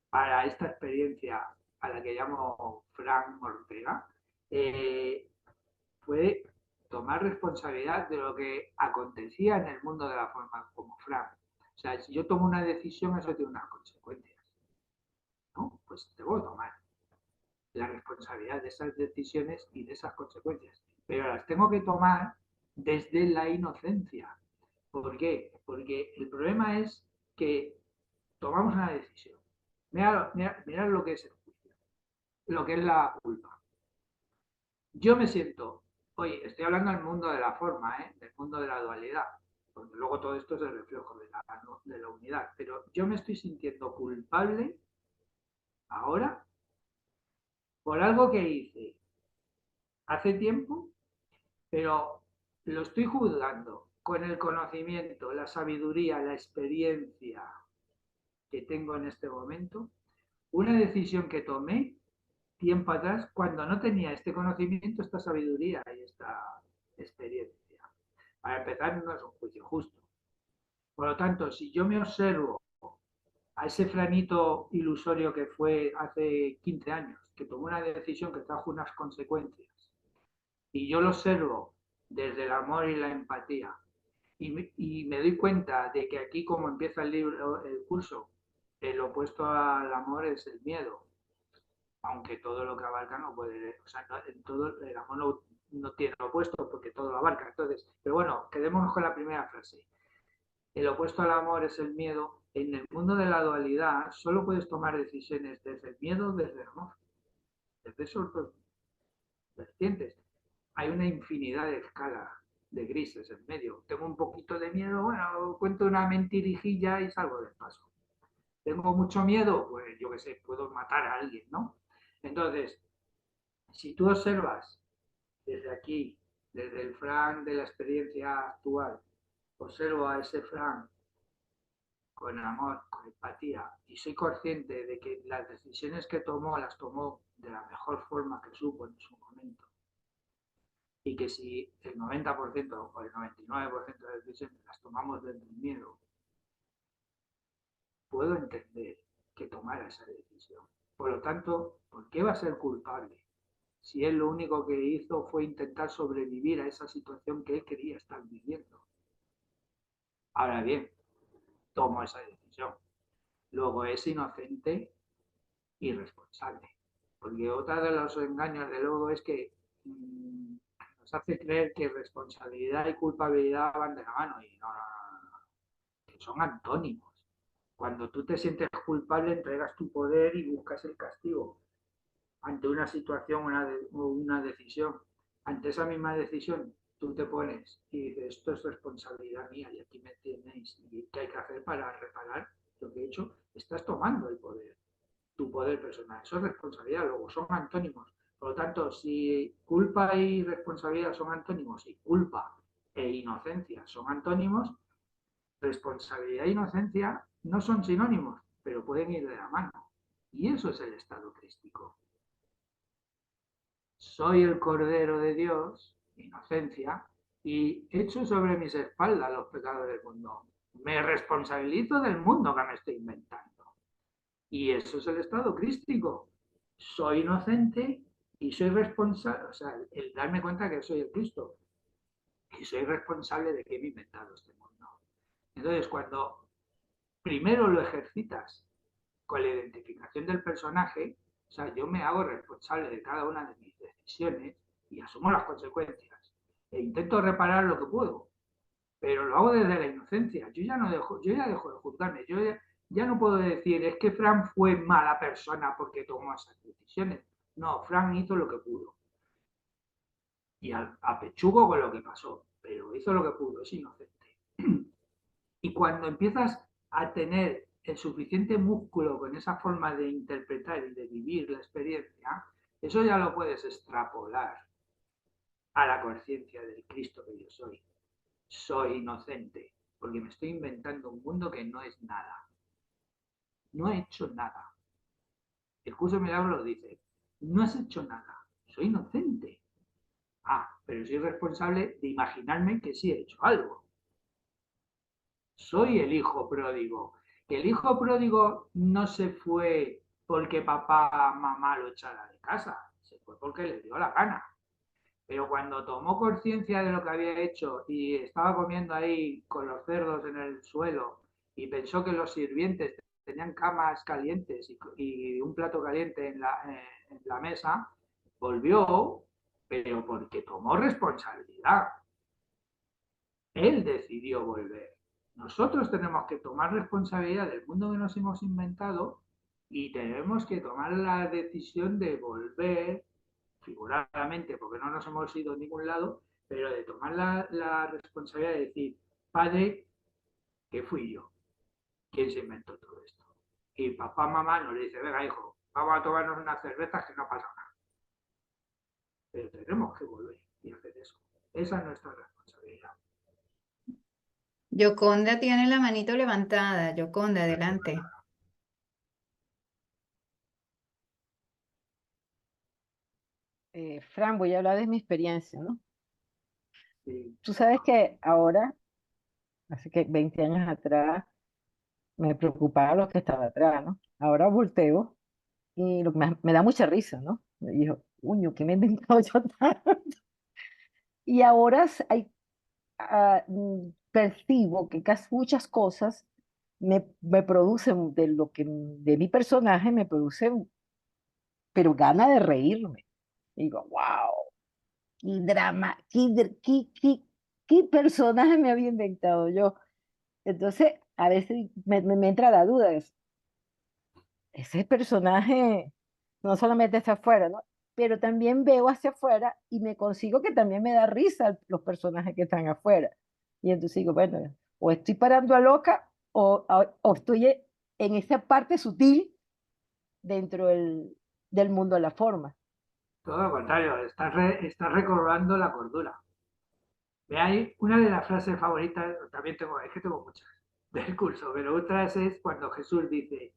para esta experiencia a la que llamo Frank Ortega eh, fue tomar responsabilidad de lo que acontecía en el mundo de la forma como Frank. O sea, si yo tomo una decisión, eso tiene unas consecuencias, ¿no? Pues debo tomar la responsabilidad de esas decisiones y de esas consecuencias. pero las tengo que tomar desde la inocencia. ¿Por qué? Porque el problema es que tomamos una decisión. Mirad lo que es el juicio, lo que es la culpa. Yo me siento, oye, estoy hablando del mundo de la forma, del mundo de la dualidad, porque luego todo esto es el reflejo de la unidad, pero yo me estoy sintiendo culpable ahora por algo que hice hace tiempo, pero lo estoy juzgando con el conocimiento, la sabiduría, la experiencia que tengo en este momento, una decisión que tomé tiempo atrás cuando no tenía este conocimiento, esta sabiduría y esta experiencia. Para empezar, no es un juicio justo. Por lo tanto, si yo me observo a ese franito ilusorio que fue hace 15 años, que tomó una decisión que trajo unas consecuencias, y yo lo observo desde el amor y la empatía, y me doy cuenta de que aquí, como empieza el libro, el curso, el opuesto al amor es el miedo, aunque todo lo que abarca no puede, o sea, no, en todo el amor no tiene opuesto porque todo lo abarca. Entonces, pero bueno, quedémonos con la primera frase. El opuesto al amor es el miedo. En el mundo de la dualidad solo puedes tomar decisiones desde el miedo, desde el amor, desde esos dos vertientes. Hay una infinidad de escalas de grises en medio. Tengo un poquito de miedo, bueno, cuento una mentirijilla y salgo del paso. Tengo mucho miedo, pues yo qué sé, puedo matar a alguien, ¿no? Entonces, si tú observas desde aquí, desde el Fran de la experiencia actual, observo a ese Fran con amor, con empatía, y soy consciente de que las decisiones que tomó las tomó de la mejor forma que supo en su momento, y que si el 90% o el 99% de las decisiones las tomamos desde el miedo, puedo entender que tomara esa decisión. Por lo tanto, ¿por qué va a ser culpable? Si él lo único que hizo fue intentar sobrevivir a esa situación que él quería estar viviendo. Ahora bien, tomo esa decisión. Luego es inocente y responsable. Porque otra de los engaños del logo es que nos hace creer que responsabilidad y culpabilidad van de la mano y no, no, no, que son antónimos. Cuando tú te sientes culpable, entregas tu poder y buscas el castigo ante una situación o una decisión. Ante esa misma decisión, tú te pones y dices, esto es responsabilidad mía y aquí me tenéis. ¿Y qué hay que hacer para reparar lo que he hecho? Estás tomando el poder, tu poder personal. Eso es responsabilidad, luego son antónimos. Por lo tanto, si culpa y responsabilidad son antónimos y culpa e inocencia son antónimos, responsabilidad e inocencia no son sinónimos, pero pueden ir de la mano. Y eso es el estado crístico. Soy el Cordero de Dios, inocencia, y echo sobre mis espaldas los pecados del mundo. Me responsabilizo del mundo que me estoy inventando. Y eso es el estado crístico. Soy inocente y soy responsable, o sea, el darme cuenta que soy el Cristo y soy responsable de que me he inventado este mundo. Entonces, cuando primero lo ejercitas con la identificación del personaje, o sea, yo me hago responsable de cada una de mis decisiones y asumo las consecuencias e intento reparar lo que puedo, pero lo hago desde la inocencia. Yo ya dejo de juzgarme, ya no puedo decir es que Fran fue mala persona porque tomó esas decisiones. No, Fran hizo lo que pudo y apechugo con lo que pasó, pero hizo lo que pudo, es inocente. Y cuando empiezas a tener el suficiente músculo con esa forma de interpretar y de vivir la experiencia, eso ya lo puedes extrapolar a la conciencia del Cristo que yo soy. Soy inocente, porque me estoy inventando un mundo que no es nada. No he hecho nada. El curso de milagros dice, no has hecho nada, soy inocente. Ah, pero soy responsable de imaginarme que sí he hecho algo. Soy el hijo pródigo. Que el hijo pródigo no se fue porque papá, mamá lo echara de casa, se fue porque le dio la gana. Pero cuando tomó conciencia de lo que había hecho y estaba comiendo ahí con los cerdos en el suelo y pensó que los sirvientes tenían camas calientes y un plato caliente en la mesa, volvió pero porque tomó responsabilidad. Él decidió volver. Nosotros tenemos que tomar responsabilidad del mundo que nos hemos inventado y tenemos que tomar la decisión de volver, figuradamente, porque no nos hemos ido a ningún lado, pero de tomar la responsabilidad de decir, padre, que fui yo, ¿quién se inventó todo esto? Y papá, mamá nos dice, venga hijo, vamos a tomarnos unas cervezas que no pasa nada. Pero tenemos que volver y hacer eso. Esa es nuestra responsabilidad. Yoconda tiene la manito levantada. Yoconda, adelante. Fran, voy a hablar de mi experiencia, ¿no? Sí. Tú sabes que ahora, hace que 20 años atrás, me preocupaba lo que estaba atrás, ¿no? Ahora volteo y me da mucha risa, ¿no? Me dijo, uño, ¿qué me he inventado yo tanto? Y ahora percibo que casi muchas cosas me producen de mi personaje, me producen, pero gana de reírme. Y digo, wow, qué drama, qué personaje me había inventado yo. Entonces, a veces me entra la duda, ese personaje no solamente está afuera, ¿no? Pero también veo hacia afuera y me consigo que también me da risa los personajes que están afuera. Y entonces digo, bueno, o estoy parando a loca o estoy en esa parte sutil dentro del mundo de la forma. Todo lo contrario, estás recobrando la cordura. De ahí, una de las frases favoritas, también tengo, es que tengo muchas del curso, pero otras es cuando Jesús dice,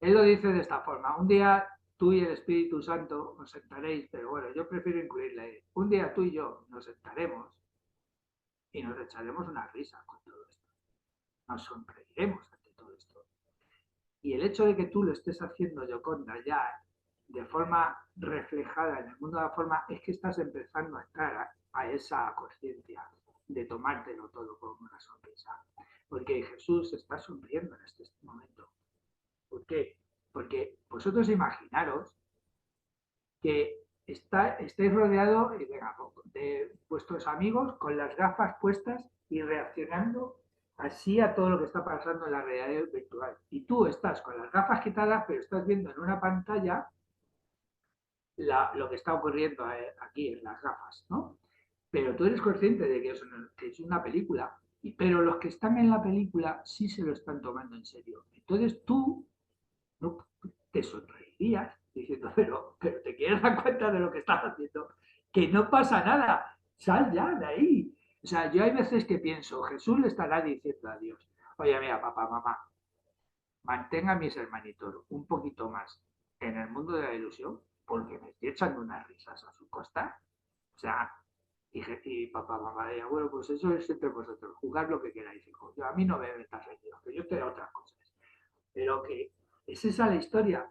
él lo dice de esta forma, un día tú y el Espíritu Santo os sentaréis, pero bueno, yo prefiero incluirle, un día tú y yo nos sentaremos y nos echaremos una risa con todo esto, nos sonreiremos ante todo esto. Y el hecho de que tú lo estés haciendo, Yoconda, ya de forma reflejada en el mundo de la forma, es que estás empezando a estar a esa conciencia de tomártelo todo con una sonrisa. Porque Jesús está sonriendo en este momento. ¿Por qué? Porque vosotros imaginaros que estáis rodeados de vuestros amigos con las gafas puestas y reaccionando así a todo lo que está pasando en la realidad virtual. Y tú estás con las gafas quitadas, pero estás viendo en una pantalla lo que está ocurriendo aquí en las gafas, ¿no? Pero tú eres consciente de que es una película, pero los que están en la película sí se lo están tomando en serio. Entonces tú no te sonreirías diciendo, pero te quieres dar cuenta de lo que estás haciendo, que no pasa nada, sal ya de ahí. O sea, yo hay veces que pienso, Jesús le estará diciendo a Dios, oye, mira, papá, mamá, mantenga a mis hermanitos un poquito más en el mundo de la ilusión, porque me estoy echando unas risas a su costa. O sea, y papá, mamá, decía, bueno, pues eso es entre vosotros, jugad lo que queráis, hijo. Yo, a mí no me metas en que yo estoy a otras cosas. Pero que es esa la historia.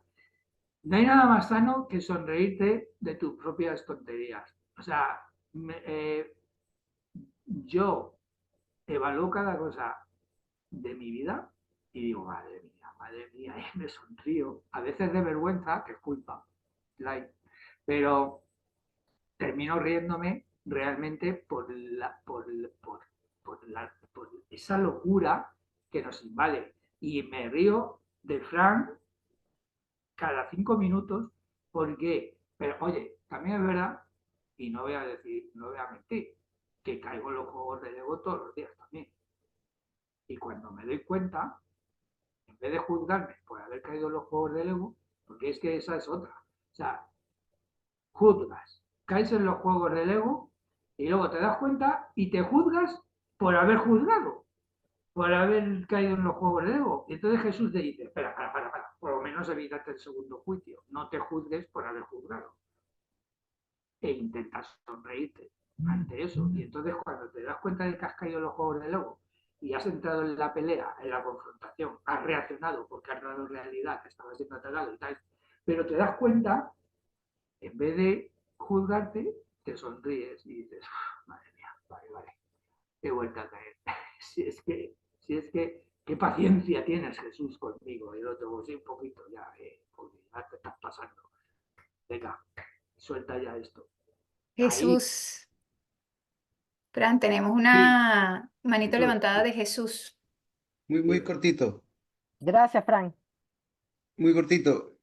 No hay nada más sano que sonreírte de tus propias tonterías. O sea, yo evalúo cada cosa de mi vida y digo, madre mía, y me sonrío. A veces de vergüenza, que es culpa, like, pero termino riéndome realmente por esa locura que nos invade. Y me río de Frank cada 5 minutos porque, pero oye, también es verdad, y no voy a decir, no voy a mentir, que caigo en los juegos de Lego todos los días también. Y cuando me doy cuenta, en vez de juzgarme por haber caído en los juegos de Lego, porque es que esa es otra. O sea, juzgas, caes en los juegos de Lego y luego te das cuenta y te juzgas por haber juzgado, por haber caído en los juegos de Lego. Y entonces Jesús te dice, espera, para, por lo menos evítate el segundo juicio, no te juzgues por haber juzgado. E intentas sonreírte ante eso. Y entonces cuando te das cuenta de que has caído en los juegos de Lego y has entrado en la pelea, en la confrontación, has reaccionado porque has dado realidad que estabas siendo atacado y tal, pero te das cuenta, en vez de juzgarte, te sonríes y dices, madre mía, vale, he vuelto a caer. si es que, si es que, qué paciencia tienes Jesús conmigo. Y el otro, pues sí, un poquito ya, porque ya te estás pasando. Venga, suelta ya esto. Ahí, Jesús, Fran, tenemos Sí, una manito Jesús, levantada de Jesús. muy cortito, Gracias, Frank. muy cortito.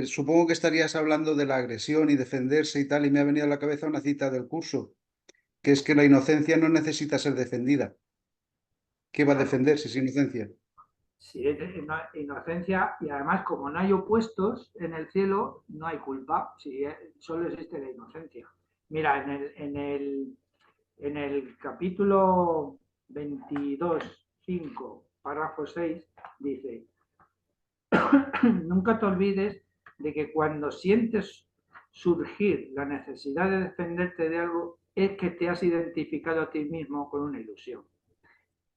Supongo que estarías hablando de la agresión y defenderse y tal, y me ha venido a la cabeza una cita del curso, que es que la inocencia no necesita ser defendida. ¿Qué va a claro, defender si es inocencia? si es inocencia, y además como no hay opuestos en el cielo, no hay culpa, si solo existe la inocencia. Mira, en el capítulo 22:5, párrafo 6, dice, nunca te olvides de que cuando sientes surgir la necesidad de defenderte de algo, es que te has identificado a ti mismo con una ilusión.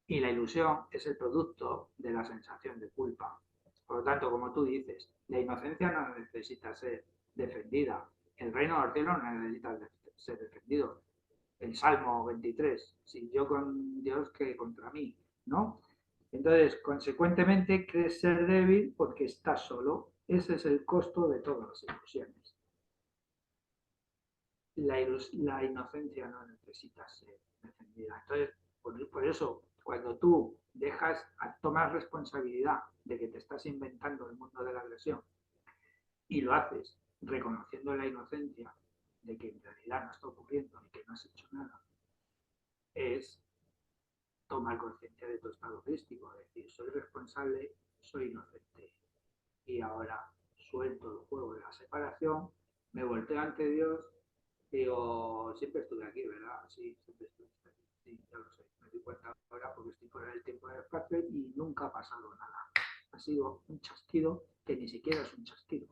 Y la ilusión es el producto de la sensación de culpa. Por lo tanto, como tú dices, la inocencia no necesita ser defendida. El reino de los cielos no necesita ser defendido. El Salmo 23, si yo con Dios que contra mí, ¿no? Entonces, consecuentemente, crees ser débil porque estás solo. Ese es el costo de todas las ilusiones. La inocencia no necesita ser defendida. Entonces, por eso, cuando tú tomas responsabilidad de que te estás inventando el mundo de la agresión y lo haces reconociendo la inocencia de que en realidad no está ocurriendo y que no has hecho nada, es tomar conciencia de tu estado crístico, es decir, soy responsable, soy inocente y ahora suelto el juego de la separación, me volteo ante Dios. Digo, siempre estuve aquí, ¿verdad? Sí, siempre estuve aquí. Sí, ya lo sé. Me doy cuenta ahora porque estoy fuera del tiempo del espacio y nunca ha pasado nada. Ha sido un chasquido que ni siquiera es un chasquido.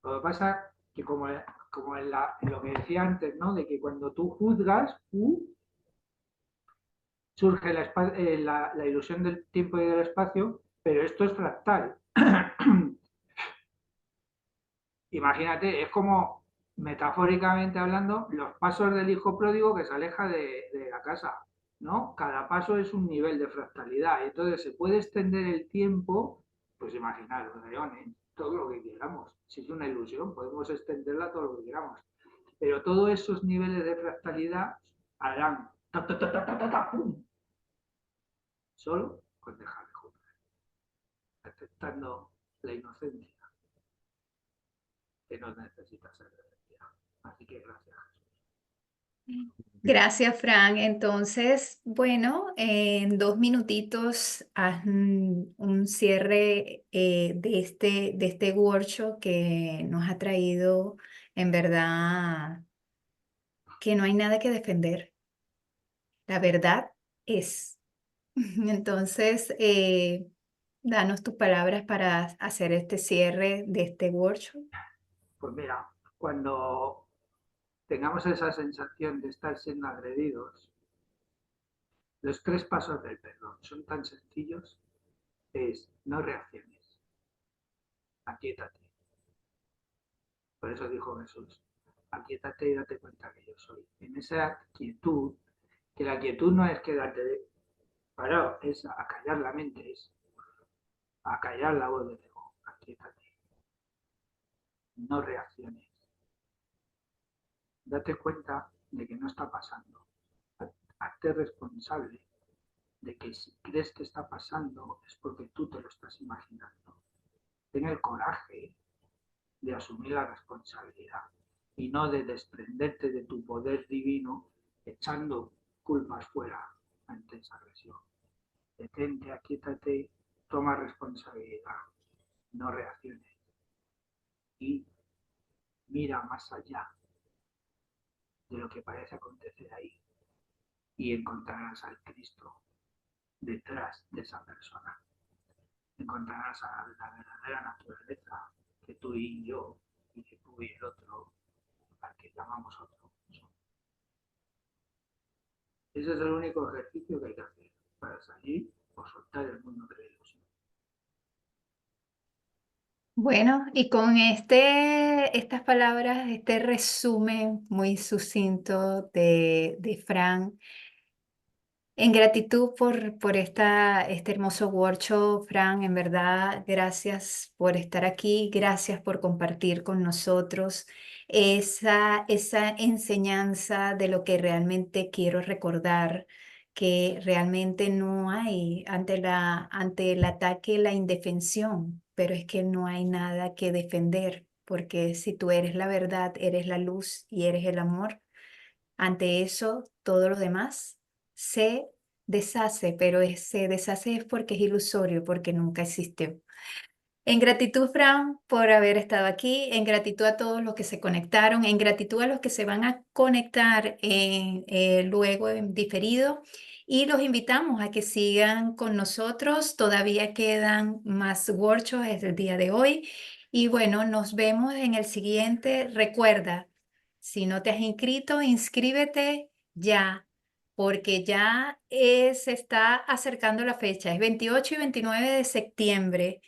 Lo que pasa que como en lo que decía antes, ¿no? De que cuando tú juzgas, surge la ilusión del tiempo y del espacio, pero esto es fractal. Imagínate, es como, metafóricamente hablando, los pasos del hijo pródigo que se aleja de la casa, ¿no? Cada paso es un nivel de fractalidad, entonces se puede extender el tiempo, pues imaginar los eones, todo lo que queramos. Si es una ilusión, podemos extenderla todo lo que queramos. Pero todos esos niveles de fractalidad harán ¡pum! Solo con dejar de jugar, aceptando la inocencia que no necesita ser defendida. Así que gracias. Gracias, Fran. Entonces, bueno, en 2 minutitos haz un cierre de este workshop que nos ha traído, en verdad, que no hay nada que defender. La verdad es. Entonces, danos tus palabras para hacer este cierre de este workshop. Pues mira, cuando tengamos esa sensación de estar siendo agredidos, los 3 pasos del perdón son tan sencillos, es no reacciones, aquíétate. Por eso dijo Jesús, aquíétate y date cuenta que yo soy. En esa quietud, que la quietud no es quedarte parado, es acallar la mente, es acallar la voz del ego, aquíétate, no reacciones. Date cuenta de que no está pasando. Hazte responsable de que si crees que está pasando es porque tú te lo estás imaginando. Ten el coraje de asumir la responsabilidad y no de desprenderte de tu poder divino echando culpas fuera ante esa agresión. Detente, aquíétate, toma responsabilidad, no reacciones y mira más allá de lo que parece acontecer ahí y encontrarás al Cristo detrás de esa persona. Encontrarás a la verdadera naturaleza que tú y yo, y que tú y el otro, al que llamamos otro. Ese es el único ejercicio que hay que hacer para salir o soltar el mundo de la ilusión. Bueno, y con estas palabras, este resumen muy sucinto de Fran, En gratitud por este hermoso workshop, Fran, en verdad, gracias por estar aquí, gracias por compartir con nosotros esa enseñanza de lo que realmente quiero recordar, que realmente no hay ante el ataque la indefensión, pero es que no hay nada que defender, porque si tú eres la verdad, eres la luz y eres el amor. Ante eso, todo lo demás se deshace, pero se deshace es porque es ilusorio, porque nunca existió. En gratitud, Fran, por haber estado aquí, en gratitud a todos los que se conectaron, en gratitud a los que se van a conectar luego en diferido, y los invitamos a que sigan con nosotros. Todavía quedan más workshops desde el día de hoy. Y bueno, nos vemos en el siguiente. Recuerda, si no te has inscrito, inscríbete ya, porque ya se está acercando la fecha. Es 28 y 29 de septiembre.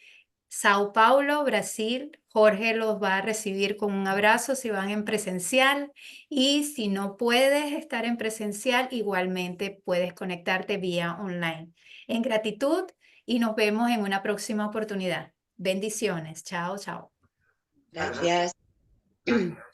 Sao Paulo, Brasil. Jorge los va a recibir con un abrazo si van en presencial, y si no puedes estar en presencial, igualmente puedes conectarte vía online. En gratitud, y nos vemos en una próxima oportunidad. Bendiciones. Chao, chao. Muchas gracias. Gracias.